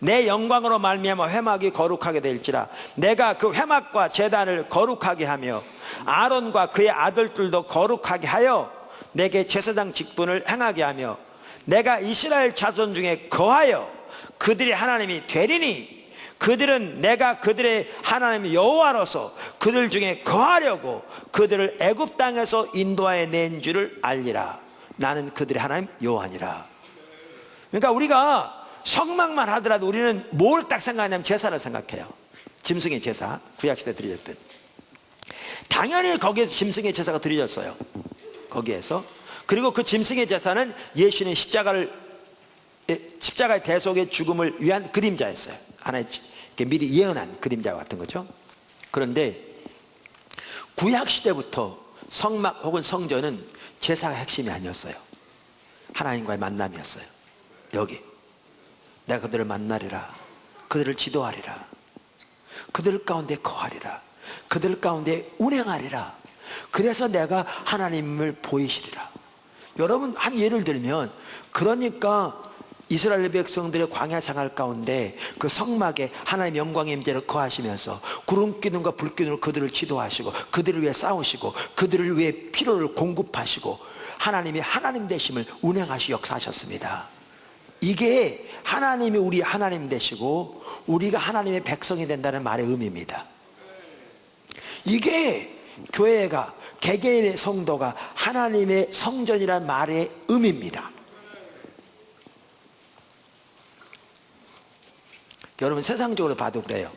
내 영광으로 말미암아 회막이 거룩하게 될지라. 내가 그 회막과 제단을 거룩하게 하며 아론과 그의 아들들도 거룩하게 하여 내게 제사장 직분을 행하게 하며 내가 이스라엘 자손 중에 거하여 그들의 하나님이 되리니 그들은 내가 그들의 하나님 여호와로서 그들 중에 거하려고 그들을 애굽 땅에서 인도하여 낸 줄을 알리라. 나는 그들의 하나님 여호와니라. 그러니까 우리가 성막만 하더라도 우리는 뭘 딱 생각하냐면 제사를 생각해요. 짐승의 제사, 구약시대 드려졌던. 당연히 거기에서 짐승의 제사가 드려졌어요. 거기에서. 그리고 그 짐승의 제사는 예수는 십자가의 대속의 죽음을 위한 그림자였어요. 하나의 미리 예언한 그림자 같은 거죠. 그런데 구약시대부터 성막 혹은 성전은 제사가 핵심이 아니었어요. 하나님과의 만남이었어요. 여기 내가 그들을 만나리라. 그들을 지도하리라. 그들 가운데 거하리라. 그들 가운데 운행하리라. 그래서 내가 하나님을 보이시리라. 여러분, 한 예를 들면, 그러니까 이스라엘 백성들의 광야 생활 가운데 그 성막에 하나님의 영광의 임재를 거하시면서 구름 기둥과 불 기둥으로 그들을 지도하시고 그들을 위해 싸우시고 그들을 위해 필요를 공급하시고 하나님이 하나님 되심을 운행하시 역사하셨습니다. 이게 하나님이 우리 하나님 되시고 우리가 하나님의 백성이 된다는 말의 의미입니다. 이게 교회가, 개개인의 성도가 하나님의 성전이라는 말의 의미입니다. 여러분, 세상적으로 봐도 그래요.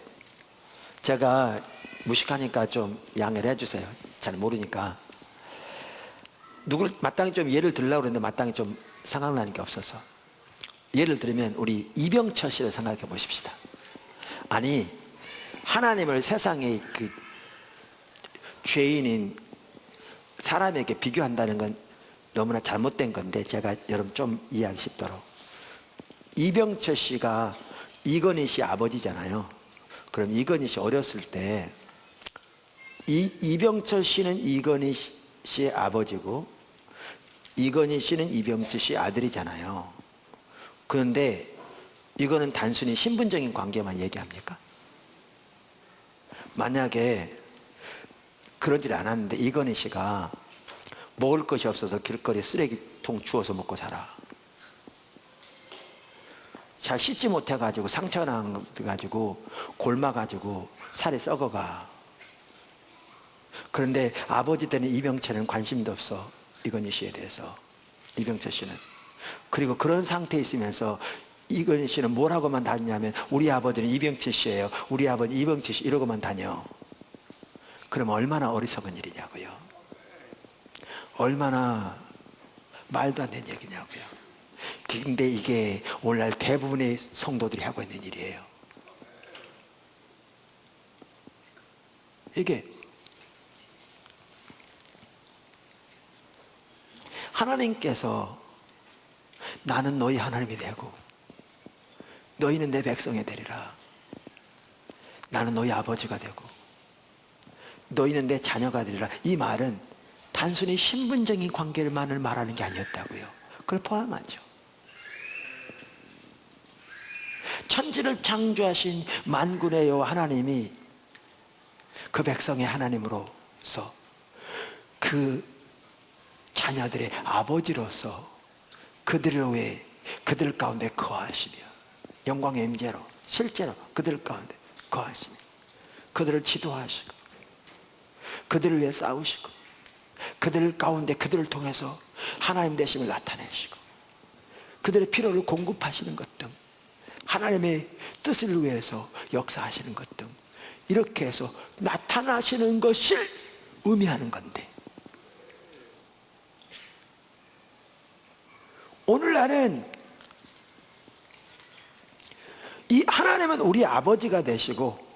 제가 무식하니까 좀 양해를 해주세요. 잘 모르니까. 누굴 마땅히 좀 예를 들려고 그랬는데 마땅히 좀 생각나는 게 없어서. 예를 들면 우리 이병철 씨를 생각해 보십시다. 아니, 하나님을 세상의 그 죄인인 사람에게 비교한다는 건 너무나 잘못된 건데, 제가 여러분 좀 이해하기 쉽도록, 이병철 씨가 이건희 씨 아버지잖아요. 그럼 이건희 씨 어렸을 때 이병철 씨는 이건희 씨의 아버지고 이건희 씨는 이병철 씨의 아들이잖아요. 그런데 이거는 단순히 신분적인 관계만 얘기합니까? 만약에 그러질 않았는데 이건희 씨가 먹을 것이 없어서 길거리에 쓰레기통 주워서 먹고 살아. 잘 씻지 못해가지고 상처가 나가지고 곪아가지고 살이 썩어가. 그런데 아버지 되는 이병철은 관심도 없어, 이건희 씨에 대해서. 이병철 씨는. 그리고 그런 상태에 있으면서 이건희 씨는 뭐라고만 다니냐면 우리 아버지는 이병철 씨예요, 우리 아버지 이병철 씨, 이러고만 다녀. 그럼 얼마나 어리석은 일이냐고요. 얼마나 말도 안 되는 얘기냐고요. 근데 이게 오늘날 대부분의 성도들이 하고 있는 일이에요. 이게 하나님께서 나는 너희 하나님이 되고 너희는 내 백성이 되리라, 나는 너희 아버지가 되고 너희는 내 자녀가 되리라, 이 말은 단순히 신분적인 관계만을 말하는 게 아니었다고요. 그걸 포함하죠. 천지를 창조하신 만군의 여호와 하나님이 그 백성의 하나님으로서 그 자녀들의 아버지로서 그들을 위해 그들 가운데 거하시며 영광의 임재로 실제로 그들 가운데 거하시며 그들을 지도하시고 그들을 위해 싸우시고 그들 가운데 그들을 통해서 하나님 되심을 나타내시고 그들의 필요를 공급하시는 것 등 하나님의 뜻을 위해서 역사하시는 것 등 이렇게 해서 나타나시는 것을 의미하는 건데, 오늘날은 이 하나님은 우리 아버지가 되시고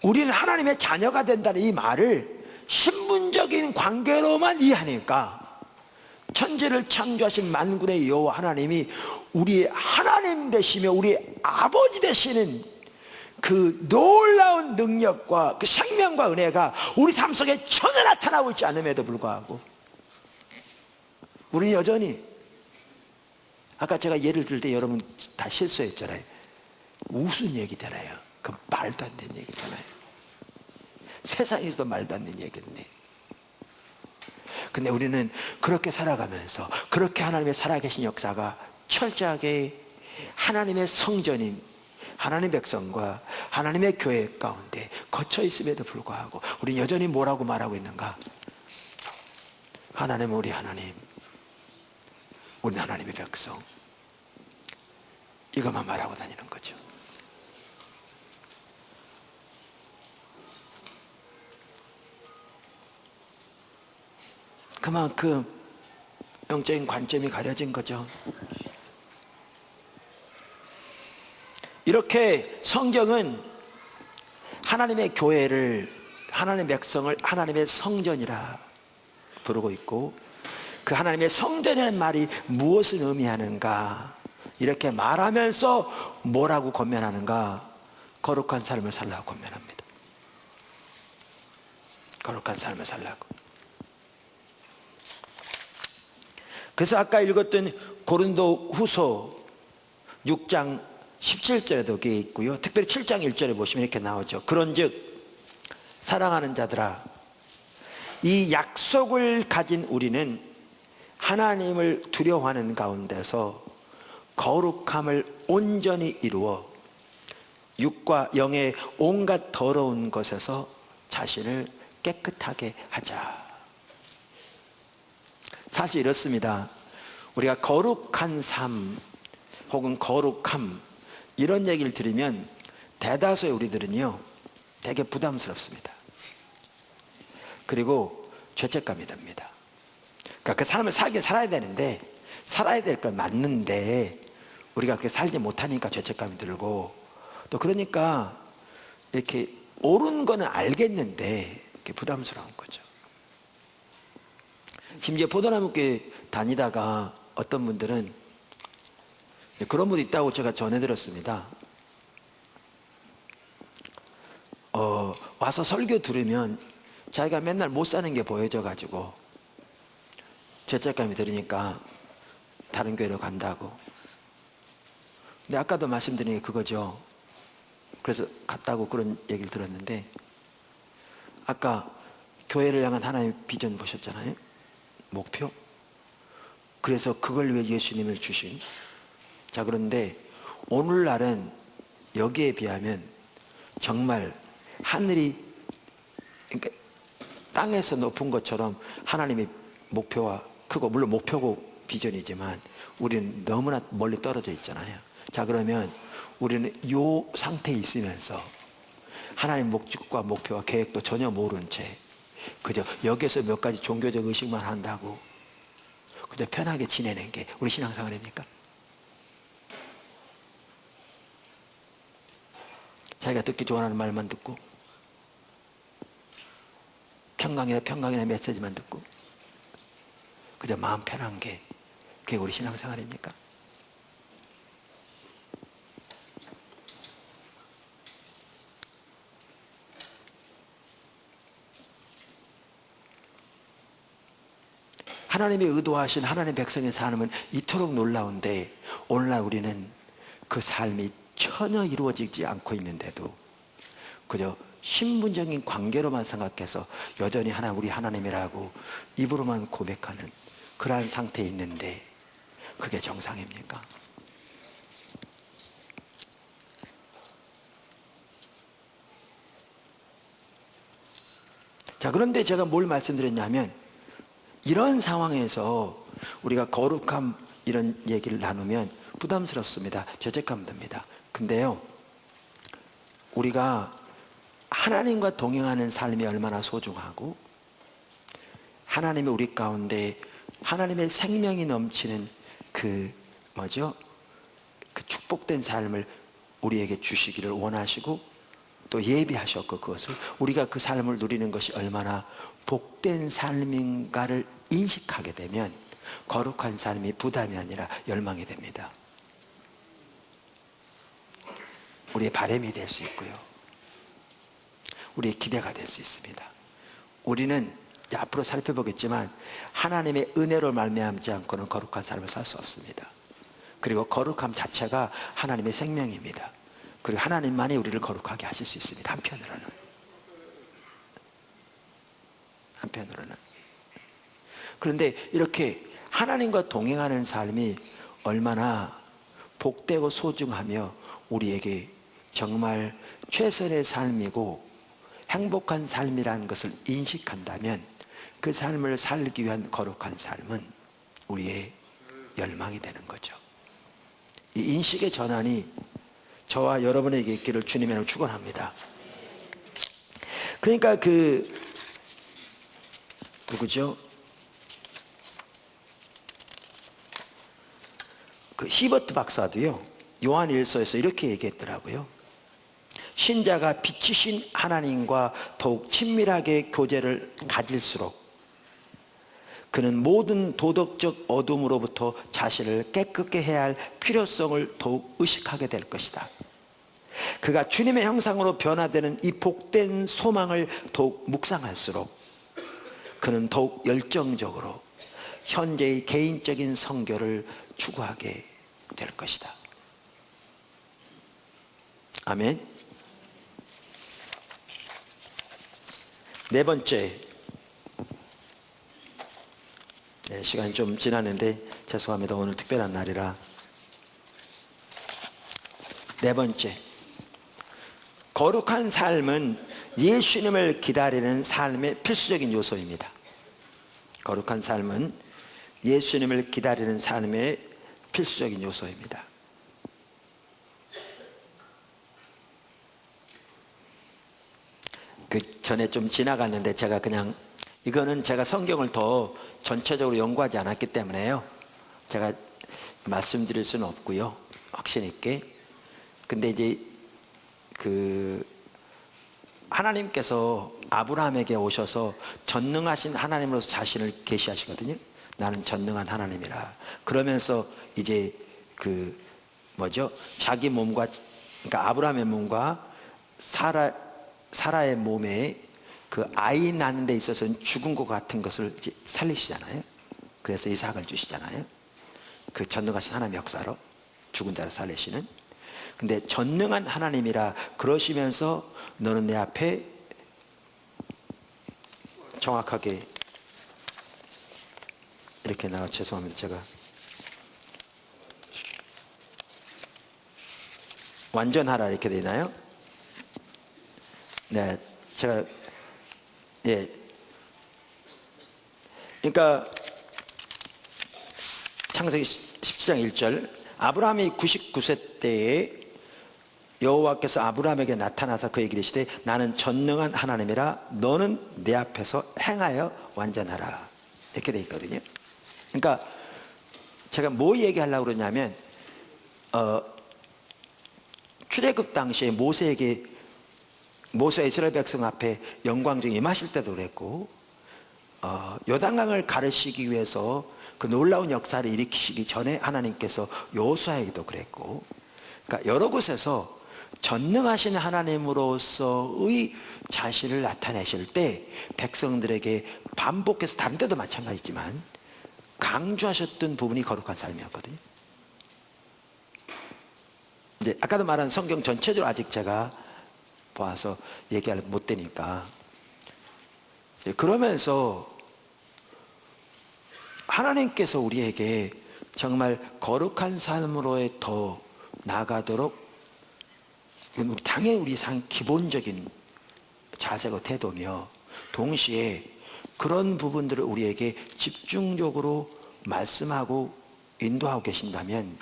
우리는 하나님의 자녀가 된다는 이 말을 신분적인 관계로만 이해하니까 천지를 창조하신 만군의 여호와 하나님이 우리의 하나님 되시며 우리의 아버지 되시는 그 놀라운 능력과 그 생명과 은혜가 우리 삶 속에 전혀 나타나고 있지 않음에도 불구하고 우리는 여전히, 아까 제가 예를 들 때 여러분 다 실수했잖아요. 무슨 얘기잖아요. 그 말도 안 되는 얘기잖아요. 세상에서도 말도 안 되는 얘기인데, 근데 우리는 그렇게 살아가면서 그렇게 하나님의 살아계신 역사가 철저하게 하나님의 성전인 하나님의 백성과 하나님의 교회 가운데 거쳐 있음에도 불구하고 우리는 여전히 뭐라고 말하고 있는가? 하나님, 우리 하나님, 우리 하나님의 백성, 이것만 말하고 다니는 거죠. 그만큼 영적인 관점이 가려진 거죠. 이렇게 성경은 하나님의 교회를, 하나님의 백성을 하나님의 성전이라 부르고 있고, 그 하나님의 성전이라는 말이 무엇을 의미하는가 이렇게 말하면서 뭐라고 권면하는가? 거룩한 삶을 살라고 권면합니다. 거룩한 삶을 살라고. 그래서 아까 읽었던 고린도 후서 6장 17절에도 그게 있고요. 특별히 7장 1절에 보시면 이렇게 나오죠. 그런즉 사랑하는 자들아, 이 약속을 가진 우리는 하나님을 두려워하는 가운데서 거룩함을 온전히 이루어 육과 영의 온갖 더러운 것에서 자신을 깨끗하게 하자. 사실 이렇습니다. 우리가 거룩한 삶 혹은 거룩함 이런 얘기를 들으면 대다수의 우리들은요 되게 부담스럽습니다. 그리고 죄책감이 듭니다. 그러니까 그 사람을 살긴 살아야 되는데, 살아야 될 건 맞는데 우리가 그렇게 살지 못하니까 죄책감이 들고, 또 그러니까 이렇게 옳은 거는 알겠는데 이렇게 부담스러운 거죠. 심지어 포도나무교회 다니다가 어떤 분들은 그런 분이 있다고 제가 전해 들었습니다. 와서 설교 들으면 자기가 맨날 못 사는 게 보여져 가지고 죄책감이 들으니까 다른 교회로 간다고. 근데 아까도 말씀드린 게 그거죠. 그래서 갔다고 그런 얘기를 들었는데, 아까 교회를 향한 하나님의 비전 보셨잖아요. 목표. 그래서 그걸 위해 예수님을 주신. 자, 그런데 오늘날은 여기에 비하면 정말 하늘이, 그러니까 땅에서 높은 것처럼 하나님의 목표와 크고, 물론 목표고 비전이지만 우리는 너무나 멀리 떨어져 있잖아요. 자, 그러면 우리는 이 상태에 있으면서 하나님 목적과 목표와 계획도 전혀 모른 채 그저 여기서 몇 가지 종교적 의식만 한다고 그저 편하게 지내는 게 우리 신앙생활입니까? 자기가 듣기 좋아하는 말만 듣고 평강이나 메시지만 듣고 그저 마음 편한 게 그게 우리 신앙생활입니까? 하나님이 의도하신 하나님의 백성의 삶은 이토록 놀라운데, 오늘날 우리는 그 삶이 전혀 이루어지지 않고 있는데도 그저 신분적인 관계로만 생각해서 여전히 우리 하나님이라고 입으로만 고백하는 그러한 상태에 있는데, 그게 정상입니까? 자, 그런데 제가 뭘 말씀드렸냐면, 이런 상황에서 우리가 거룩함 이런 얘기를 나누면 부담스럽습니다. 죄책감 듭니다. 근데요, 우리가 하나님과 동행하는 삶이 얼마나 소중하고, 하나님이 우리 가운데 하나님의 생명이 넘치는 그 축복된 삶을 우리에게 주시기를 원하시고 또 예비하셨고, 그것을 우리가 그 삶을 누리는 것이 얼마나 복된 삶인가를 인식하게 되면 거룩한 삶이 부담이 아니라 열망이 됩니다. 우리의 바람이 될 수 있고요, 우리의 기대가 될 수 있습니다. 우리는 앞으로 살펴보겠지만 하나님의 은혜로 말미암지 않고는 거룩한 삶을 살 수 없습니다. 그리고 거룩함 자체가 하나님의 생명입니다. 그리고 하나님만이 우리를 거룩하게 하실 수 있습니다. 한편으로는. 그런데 이렇게 하나님과 동행하는 삶이 얼마나 복되고 소중하며 우리에게 정말 최선의 삶이고 행복한 삶이라는 것을 인식한다면, 그 삶을 살기 위한 거룩한 삶은 우리의 열망이 되는 거죠. 이 인식의 전환이 저와 여러분에게 있기를 주님으로 축원합니다. 그러니까 누구죠? 히버트 박사도요, 요한 1서에서 이렇게 얘기했더라고요. 신자가 빛이신 하나님과 더욱 친밀하게 교제를 가질수록 그는 모든 도덕적 어둠으로부터 자신을 깨끗게 해야 할 필요성을 더욱 의식하게 될 것이다. 그가 주님의 형상으로 변화되는 이 복된 소망을 더욱 묵상할수록 그는 더욱 열정적으로 현재의 개인적인 선교를 추구하게 될 것이다. 아멘. 네 번째, 시간이 좀 지났는데 죄송합니다. 오늘 특별한 날이라. 네 번째, 거룩한 삶은 예수님을 기다리는 삶의 필수적인 요소입니다. 거룩한 삶은 예수님을 기다리는 삶의 필수적인 요소입니다. 그 전에 좀 지나갔는데 제가 그냥 이거는 제가 성경을 더 전체적으로 연구하지 않았기 때문에요. 제가 말씀드릴 수는 없고요. 확신 있게. 근데 이제 하나님께서 아브라함에게 오셔서 전능하신 하나님으로서 자신을 계시하시거든요. 나는 전능한 하나님이라. 그러면서 이제 자기 몸과, 그러니까 아브라함의 몸과 사라의 몸에 그 아이 낳는 데 있어서는 죽은 것 같은 것을 이제 살리시잖아요. 그래서 이삭을 주시잖아요. 그 전능하신 하나님의 역사로 죽은 자를 살리시는. 근데 전능한 하나님이라 그러시면서 너는 내 앞에 정확하게 이렇게 나와, 죄송합니다. 제가 완전하라 이렇게 되나요? 네, 제가 그러니까 창세기 17장 1절, 아브라함이 99세 때에 여호와께서 아브라함에게 나타나서 그에게 이르시되 나는 전능한 하나님이라 너는 내 앞에서 행하여 완전하라 이렇게 돼 있거든요. 그러니까 제가 뭐 얘기하려고 그러냐면 출애굽 당시에 모세가 이스라엘 백성 앞에 영광중에 임하실 때도 그랬고, 요단강을 가르시기 위해서 그 놀라운 역사를 일으키시기 전에 하나님께서 여호수아에게도 그랬고, 그러니까 여러 곳에서 전능하신 하나님으로서의 자신을 나타내실 때 백성들에게 반복해서, 다른 데도 마찬가지지만 강조하셨던 부분이 거룩한 삶이었거든요. 이제 아까도 말한 성경 전체적으로 아직 제가 봐서 얘기할 못 되니까, 그러면서 하나님께서 우리에게 정말 거룩한 삶으로의 더 나아가도록, 당연히 우리 삶 기본적인 자세고 태도며, 동시에 그런 부분들을 우리에게 집중적으로 말씀하고 인도하고 계신다면,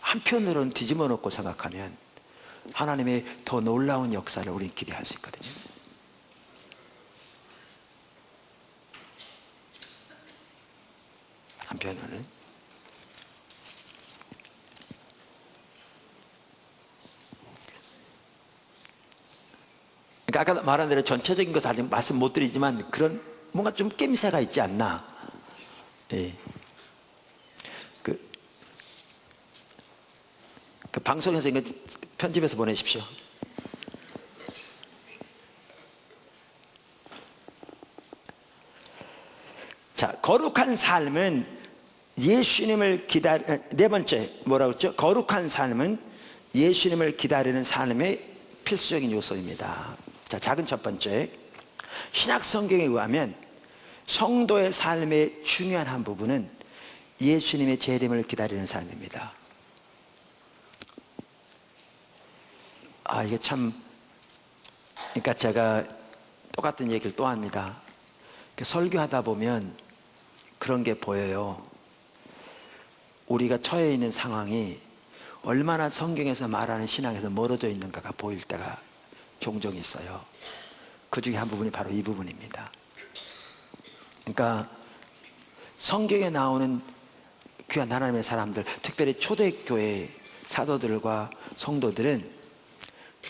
한편으로는 뒤집어 놓고 생각하면 하나님의 더 놀라운 역사를 우리는 기대할 수 있거든요. 한편으로는 그러니까 아까 말한 대로 전체적인 것을 아직 말씀 못 드리지만 그런 뭔가 좀 낌새가 있지 않나. 그 방송에서 이거 편집해서 보내십시오. 자, 거룩한 삶은 예수님을 네 번째 뭐라고 했죠? 거룩한 삶은 예수님을 기다리는 삶의 필수적인 요소입니다. 자, 작은 첫 번째, 신약 성경에 의하면 성도의 삶의 중요한 한 부분은 예수님의 재림을 기다리는 삶입니다. 이게 참, 그러니까 제가 똑같은 얘기를 또 합니다. 설교하다 보면 그런 게 보여요. 우리가 처해 있는 상황이 얼마나 성경에서 말하는 신앙에서 멀어져 있는가가 보일 때가 종종 있어요. 그 중에 한 부분이 바로 이 부분입니다. 그러니까 성경에 나오는 귀한 하나님의 사람들, 특별히 초대교회 사도들과 성도들은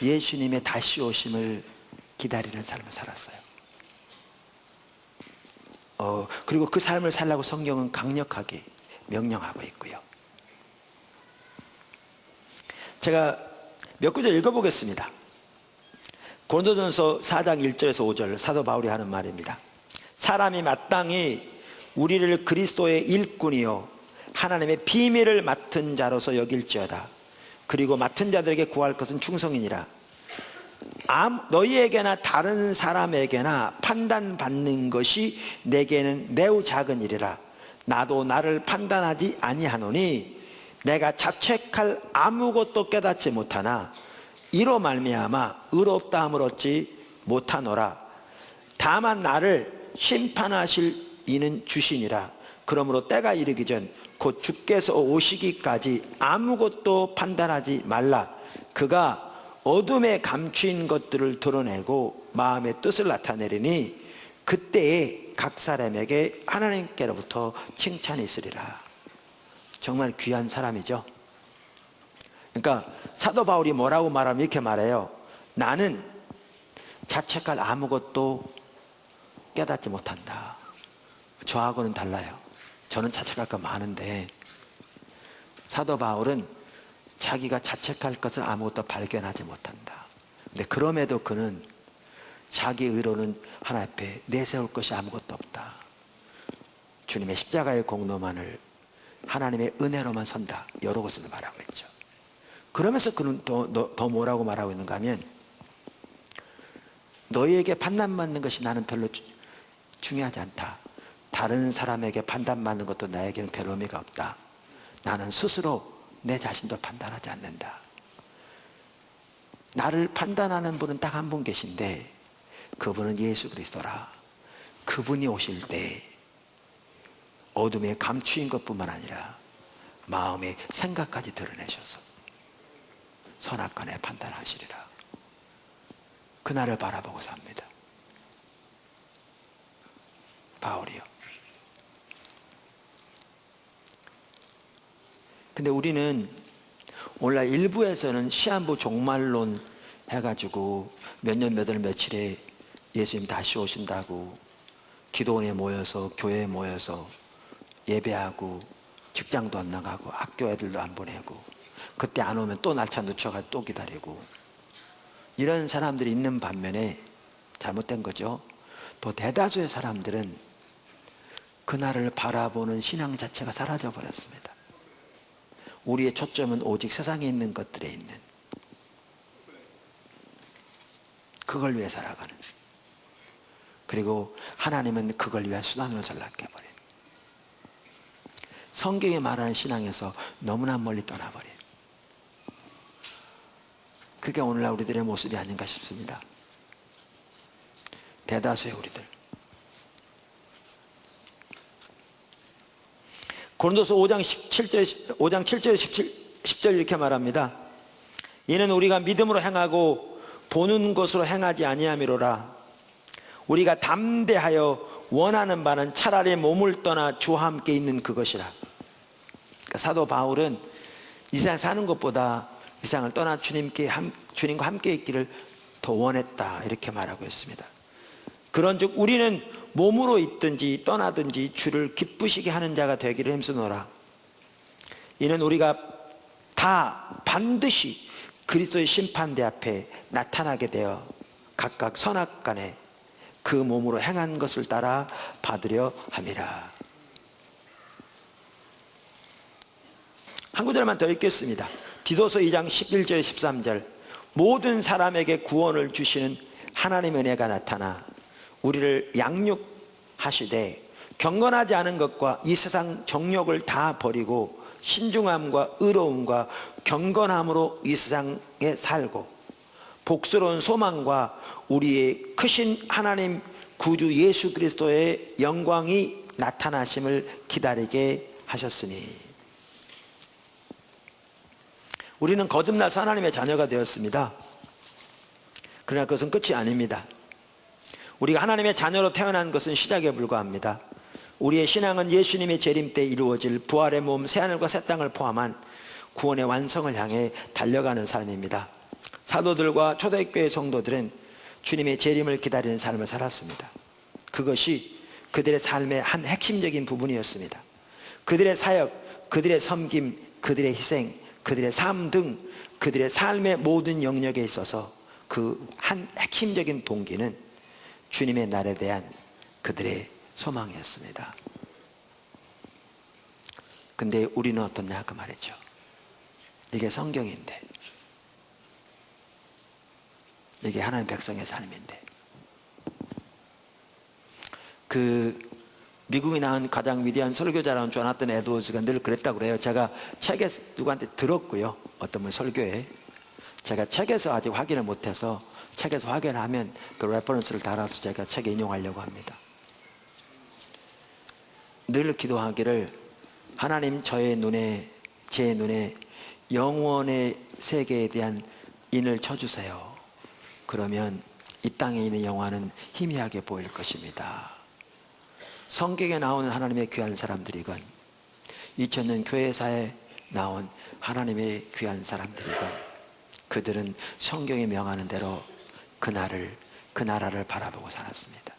예수님의 다시 오심을 기다리는 삶을 살았어요. 그리고 그 삶을 살라고 성경은 강력하게 명령하고 있고요. 제가 몇 구절 읽어보겠습니다. 고린도전서 4장 1절에서 5절, 사도 바울이 하는 말입니다. 사람이 마땅히 우리를 그리스도의 일꾼이요 하나님의 비밀을 맡은 자로서 여길지어다. 그리고 맡은 자들에게 구할 것은 충성이니라. 너희에게나 다른 사람에게나 판단받는 것이 내게는 매우 작은 일이라. 나도 나를 판단하지 아니하노니 내가 자책할 아무것도 깨닫지 못하나 이로 말미암아 의롭다 함을 얻지 못하노라. 다만 나를 심판하실 이는 주시니라. 그러므로 때가 이르기 전 곧 주께서 오시기까지 아무것도 판단하지 말라. 그가 어둠에 감추인 것들을 드러내고 마음의 뜻을 나타내리니 그때에 각 사람에게 하나님께로부터 칭찬이 있으리라. 정말 귀한 사람이죠. 그러니까 사도 바울이 뭐라고 말하면 이렇게 말해요. 나는 자책할 아무것도 깨닫지 못한다. 저하고는 달라요. 저는 자책할 거 많은데 사도 바울은 자기가 자책할 것을 아무것도 발견하지 못한다. 근데 그럼에도 그는 자기 의로는 하나님 앞에 내세울 것이 아무것도 없다. 주님의 십자가의 공로만을 하나님의 은혜로만 선다. 여러 곳에서 말하고 있죠. 그러면서 그는 더 뭐라고 말하고 있는가 하면 너희에게 판단받는 것이 나는 별로 중요하지 않다. 다른 사람에게 판단받는 것도 나에게는 별 의미가 없다. 나는 스스로 내 자신도 판단하지 않는다. 나를 판단하는 분은 딱 한 분 계신데 그분은 예수 그리스도라. 그분이 오실 때 어둠에 감추인 것뿐만 아니라 마음의 생각까지 드러내셔서 선악간에 판단하시리라. 그날을 바라보고 삽니다. 바울이요. 근데 우리는 오늘날 일부에서는 시한부 종말론 해가지고 몇 년 몇 월 며칠에 예수님 다시 오신다고 기도원에 모여서 교회에 모여서 예배하고 직장도 안 나가고 학교 애들도 안 보내고 그때 안 오면 또 날짜 늦춰가지고 또 기다리고 이런 사람들이 있는 반면에 잘못된 거죠. 또 대다수의 사람들은 그날을 바라보는 신앙 자체가 사라져 버렸습니다. 우리의 초점은 오직 세상에 있는 것들에 있는 그걸 위해 살아가는, 그리고 하나님은 그걸 위한 수단으로 전락해버린, 성경이 말하는 신앙에서 너무나 멀리 떠나버린, 그게 오늘날 우리들의 모습이 아닌가 싶습니다. 대다수의 우리들. 고린도서 5장 7절 10절 이렇게 말합니다. 이는 우리가 믿음으로 행하고 보는 것으로 행하지 아니함이로라. 우리가 담대하여 원하는 바는 차라리 몸을 떠나 주와 함께 있는 그것이라. 그러니까 사도 바울은 이 세상 사는 것보다 이 세상을 떠나 주님과 함께 있기를 더 원했다, 이렇게 말하고 있습니다. 그런즉 우리는 몸으로 있든지 떠나든지 주를 기쁘시게 하는 자가 되기를 힘쓰노라. 이는 우리가 다 반드시 그리스도의 심판대 앞에 나타나게 되어 각각 선악간에 그 몸으로 행한 것을 따라 받으려 함이라. 한 구절만 더 읽겠습니다. 디도서 2장 11절 13절. 모든 사람에게 구원을 주시는 하나님의 은혜가 나타나 우리를 양육하시되 경건하지 않은 것과 이 세상 정욕을 다 버리고 신중함과 의로움과 경건함으로 이 세상에 살고 복스러운 소망과 우리의 크신 하나님 구주 예수 그리스도의 영광이 나타나심을 기다리게 하셨으니. 우리는 거듭나서 하나님의 자녀가 되었습니다. 그러나 그것은 끝이 아닙니다. 우리가 하나님의 자녀로 태어난 것은 시작에 불과합니다. 우리의 신앙은 예수님의 재림 때 이루어질 부활의 몸 새하늘과 새 땅을 포함한 구원의 완성을 향해 달려가는 삶입니다. 사도들과 초대교회 성도들은 주님의 재림을 기다리는 삶을 살았습니다. 그것이 그들의 삶의 한 핵심적인 부분이었습니다. 그들의 사역, 그들의 섬김, 그들의 희생, 그들의 삶 등 그들의 삶의 모든 영역에 있어서 그 한 핵심적인 동기는 주님의 날에 대한 그들의 소망이었습니다. 근데 우리는 어떻냐 그 말이죠. 이게 성경인데, 이게 하나님 백성의 삶인데, 미국에 나온 가장 위대한 설교자라는 조나단 에드워즈가 늘 그랬다고 그래요. 제가 책에서 누구한테 들었고요, 어떤 분 설교에. 제가 책에서 아직 확인을 못해서 책에서 확인하면 그 레퍼런스를 달아서 제가 책에 인용하려고 합니다. 늘 기도하기를, 하나님 제 눈에 영원의 세계에 대한 인을 쳐주세요. 그러면 이 땅에 있는 영화는 희미하게 보일 것입니다. 성경에 나오는 하나님의 귀한 사람들이건 2000년 교회사에 나온 하나님의 귀한 사람들이건 그들은 성경에 명하는 대로 그 나라를 바라보고 살았습니다.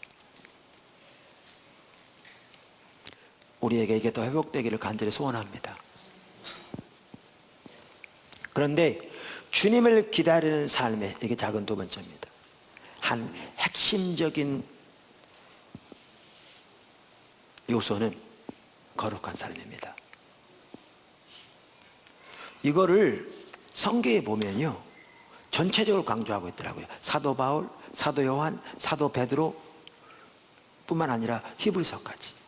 우리에게 이게 더 회복되기를 간절히 소원합니다. 그런데 주님을 기다리는 삶에, 이게 작은 두 번째입니다. 한 핵심적인 요소는 거룩한 삶입니다. 이거를 성경에 보면요, 전체적으로 강조하고 있더라고요. 사도 바울, 사도 요한, 사도 베드로 뿐만 아니라 히브리서까지.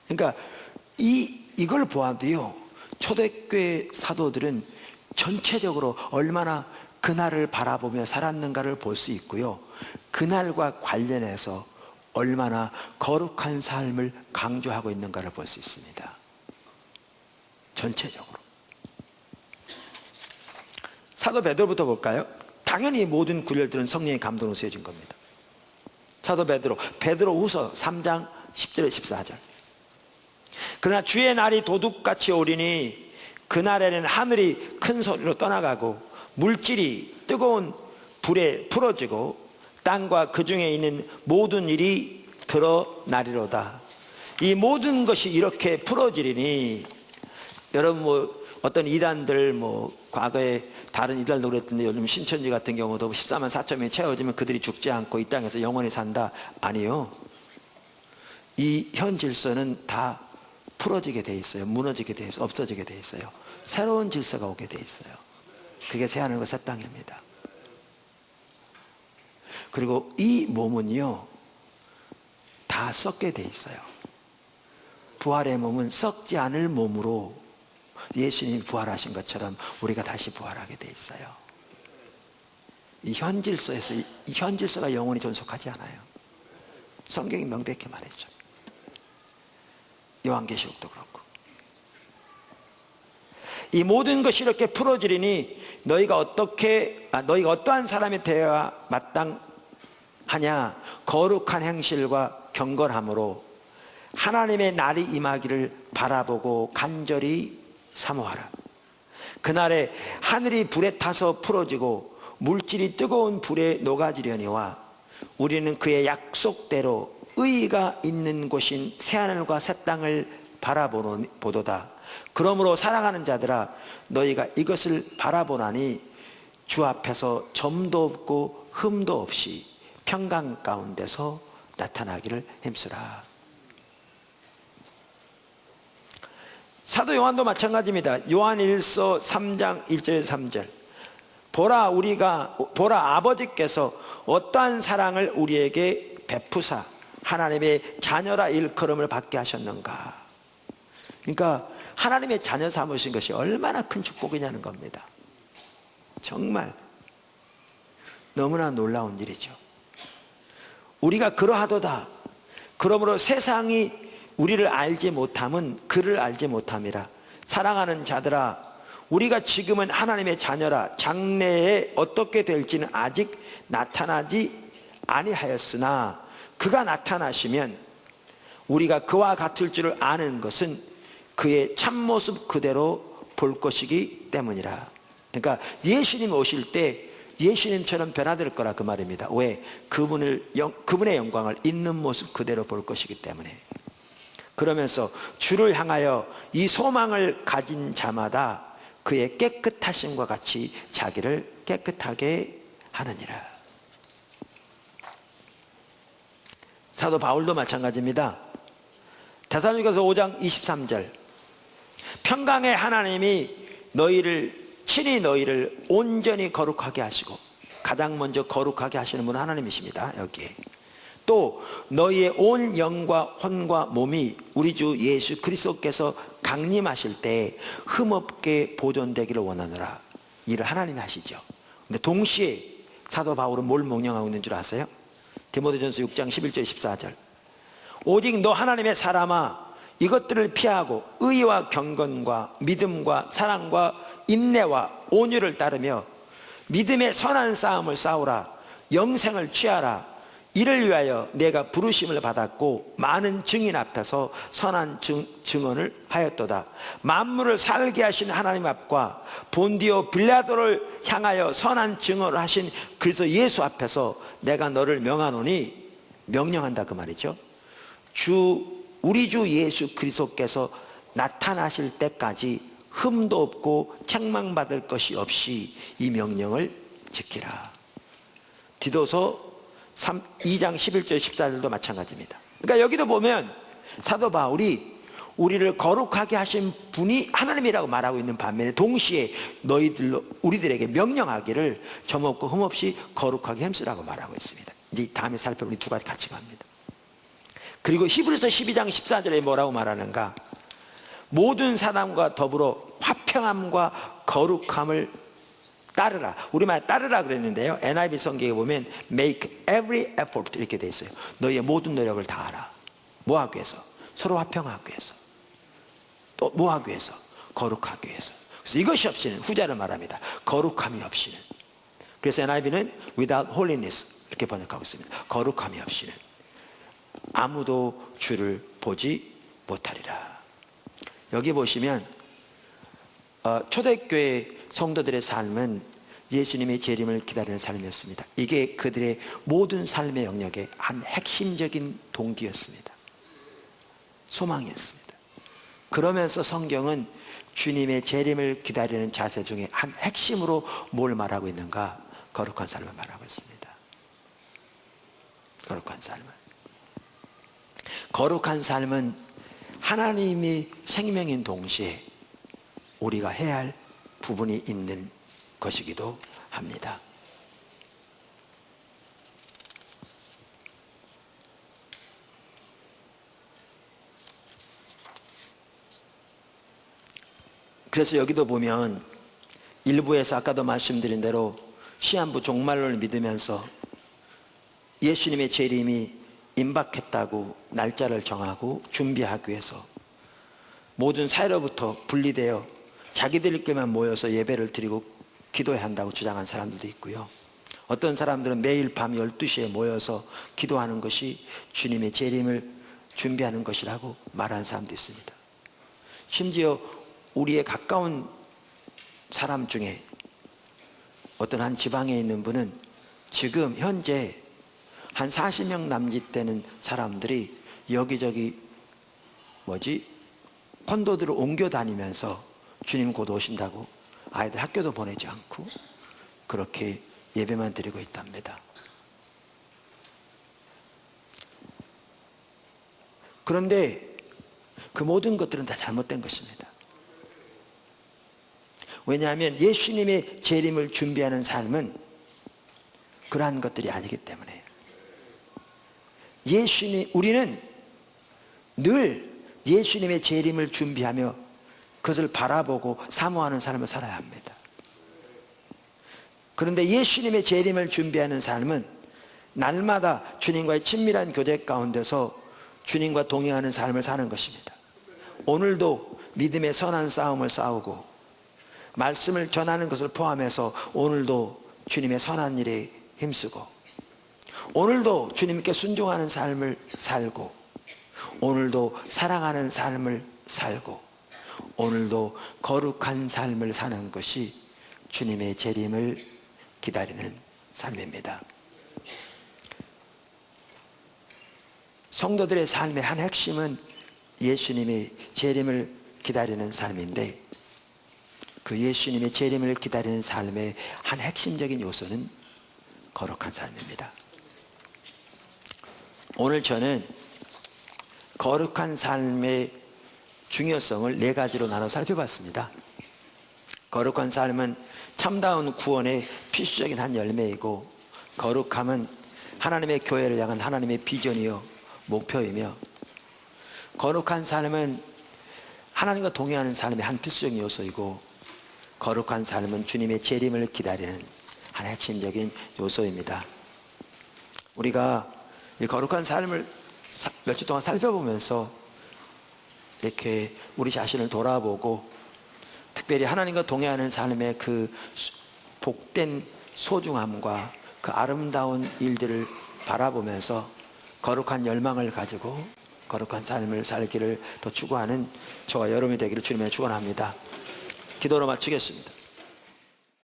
그러니까 이걸 보아도요, 초대교회 사도들은 전체적으로 얼마나 그날을 바라보며 살았는가를 볼 수 있고요, 그날과 관련해서 얼마나 거룩한 삶을 강조하고 있는가를 볼 수 있습니다. 전체적으로. 사도 베드로부터 볼까요? 당연히 모든 구절들은 성령의 감동으로 쓰여진 겁니다. 사도 베드로후서 3장 10절에 14절. 그러나 주의 날이 도둑같이 오리니 그날에는 하늘이 큰 소리로 떠나가고 물질이 뜨거운 불에 풀어지고 땅과 그 중에 있는 모든 일이 드러나리로다. 이 모든 것이 이렇게 풀어지리니, 여러분 어떤 이단들 과거에 다른 이단도 그랬던데 요즘 신천지 같은 경우도 14만 4천명이 채워지면 그들이 죽지 않고 이 땅에서 영원히 산다. 아니요. 이 현 질서는 다 풀어지게 돼 있어요. 무너지게 돼 있어요. 없어지게 돼 있어요. 새로운 질서가 오게 돼 있어요. 그게 새하늘과 새 땅입니다. 그리고 이 몸은요, 다 썩게 돼 있어요. 부활의 몸은 썩지 않을 몸으로 예수님이 부활하신 것처럼 우리가 다시 부활하게 돼 있어요. 이 현 질서가 영원히 존속하지 않아요. 성경이 명백히 말했죠. 요한계시록도 그렇고. 이 모든 것이 이렇게 풀어지리니 너희가 어떠한 사람이 되어야 마땅하냐? 거룩한 행실과 경건함으로 하나님의 날이 임하기를 바라보고 간절히 사모하라. 그날에 하늘이 불에 타서 풀어지고 물질이 뜨거운 불에 녹아지려니와 우리는 그의 약속대로 의의가 있는 곳인 새하늘과 새 땅을 바라보도다. 그러므로 사랑하는 자들아, 너희가 이것을 바라보나니 주 앞에서 점도 없고 흠도 없이 평강 가운데서 나타나기를 힘쓰라. 사도 요한도 마찬가지입니다. 요한일서 3장 1절 3절. 보라 아버지께서 어떠한 사랑을 우리에게 베푸사 하나님의 자녀라 일컬음을 받게 하셨는가. 그러니까 하나님의 자녀 삼으신 것이 얼마나 큰 축복이냐는 겁니다. 정말 너무나 놀라운 일이죠. 우리가 그러하도다. 그러므로 세상이 우리를 알지 못함은 그를 알지 못함이라. 사랑하는 자들아, 우리가 지금은 하나님의 자녀라. 장래에 어떻게 될지는 아직 나타나지 아니하였으나 그가 나타나시면 우리가 그와 같을 줄을 아는 것은 그의 참모습 그대로 볼 것이기 때문이라. 그러니까 예수님 오실 때 예수님처럼 변화될 거라 그 말입니다. 왜? 그분의 영광을 있는 모습 그대로 볼 것이기 때문에. 그러면서 주를 향하여 이 소망을 가진 자마다 그의 깨끗하심과 같이 자기를 깨끗하게 하느니라. 사도 바울도 마찬가지입니다. 데살로니가서 5장 23절, 평강의 하나님이 친히 너희를 온전히 거룩하게 하시고, 가장 먼저 거룩하게 하시는 분은 하나님이십니다. 여기에 또 너희의 온 영과 혼과 몸이 우리 주 예수 그리스도께서 강림하실 때 흠없게 보존되기를 원하노라. 일을 하나님이 하시죠. 근데 동시에 사도 바울은 뭘 명령하고 있는 줄 아세요? 디모데전서 6장 11절 14절, 오직 너 하나님의 사람아, 이것들을 피하고 의와 경건과 믿음과 사랑과 인내와 온유를 따르며 믿음의 선한 싸움을 싸우라. 영생을 취하라. 이를 위하여 내가 부르심을 받았고 많은 증인 앞에서 선한 증언을 하였도다. 만물을 살게 하신 하나님 앞과 본디오 빌라도를 향하여 선한 증언을 하신 그리스도 예수 앞에서 내가 너를 명하노니, 명령한다 그 말이죠. 우리 주 예수 그리스도께서 나타나실 때까지 흠도 없고 책망받을 것이 없이 이 명령을 지키라. 디도서 2장 11절 14절도 마찬가지입니다. 그러니까 여기도 보면 사도 바울이 우리를 거룩하게 하신 분이 하나님이라고 말하고 있는 반면에 동시에 우리들에게 명령하기를 점없고 흠없이 거룩하게 힘쓰라고 말하고 있습니다. 이제 다음에 살펴볼 두 가지 같이 갑니다. 그리고 히브리서 12장 14절에 뭐라고 말하는가? 모든 사람과 더불어 화평함과 거룩함을 따르라. 우리말 따르라 그랬는데요, NIV 성경에 보면 make every effort 이렇게 돼 있어요. 너희의 모든 노력을 다하라. 뭐 하기 위해서? 서로 화평하기 위해서. 또 뭐 하기 위해서? 거룩하기 위해서. 그래서 이것이 없이는, 후자를 말합니다, 거룩함이 없이는. 그래서 NIV는 without holiness 이렇게 번역하고 있습니다. 거룩함이 없이는 아무도 주를 보지 못하리라. 여기 보시면 초대교회 성도들의 삶은 예수님의 재림을 기다리는 삶이었습니다. 이게 그들의 모든 삶의 영역의 한 핵심적인 동기였습니다. 소망이었습니다. 그러면서 성경은 주님의 재림을 기다리는 자세 중에 한 핵심으로 뭘 말하고 있는가? 거룩한 삶을 말하고 있습니다. 거룩한 삶을. 거룩한 삶은 하나님이 생명인 동시에 우리가 해야 할 부분이 있는 것이기도 합니다. 그래서 여기도 보면 일부에서 아까도 말씀드린 대로 시한부 종말론을 믿으면서 예수님의 재림이 임박했다고 날짜를 정하고 준비하기 위해서 모든 사회로부터 분리되어 자기들끼리만 모여서 예배를 드리고 기도해야 한다고 주장한 사람들도 있고요. 어떤 사람들은 매일 밤 12시에 모여서 기도하는 것이 주님의 재림을 준비하는 것이라고 말하는 사람도 있습니다. 심지어 우리의 가까운 사람 중에 어떤 한 지방에 있는 분은 지금 현재 한 40명 남짓 되는 사람들이 여기저기 콘도들을 옮겨 다니면서 주님 곧 오신다고 아이들 학교도 보내지 않고 그렇게 예배만 드리고 있답니다. 그런데 그 모든 것들은 다 잘못된 것입니다. 왜냐하면 예수님의 재림을 준비하는 삶은 그러한 것들이 아니기 때문에 우리는 늘 예수님의 재림을 준비하며 그것을 바라보고 사모하는 삶을 살아야 합니다. 그런데 예수님의 재림을 준비하는 삶은 날마다 주님과의 친밀한 교제 가운데서 주님과 동행하는 삶을 사는 것입니다. 오늘도 믿음의 선한 싸움을 싸우고 말씀을 전하는 것을 포함해서 오늘도 주님의 선한 일에 힘쓰고 오늘도 주님께 순종하는 삶을 살고 오늘도 사랑하는 삶을 살고 오늘도 거룩한 삶을 사는 것이 주님의 재림을 기다리는 삶입니다. 성도들의 삶의 한 핵심은 예수님의 재림을 기다리는 삶인데 그 예수님의 재림을 기다리는 삶의 한 핵심적인 요소는 거룩한 삶입니다. 오늘 저는 거룩한 삶의 중요성을 네 가지로 나눠 살펴봤습니다. 거룩한 삶은 참다운 구원의 필수적인 한 열매이고, 거룩함은 하나님의 교회를 향한 하나님의 비전이요 목표이며, 거룩한 삶은 하나님과 동행하는 삶의 한 필수적인 요소이고, 거룩한 삶은 주님의 재림을 기다리는 한 핵심적인 요소입니다. 우리가 이 거룩한 삶을 몇 주 동안 살펴보면서 이렇게 우리 자신을 돌아보고, 특별히 하나님과 동행하는 삶의 그 복된 소중함과 그 아름다운 일들을 바라보면서 거룩한 열망을 가지고 거룩한 삶을 살기를 더 추구하는 저와 여러분이 되기를 주님의 축원합니다. 기도로 마치겠습니다.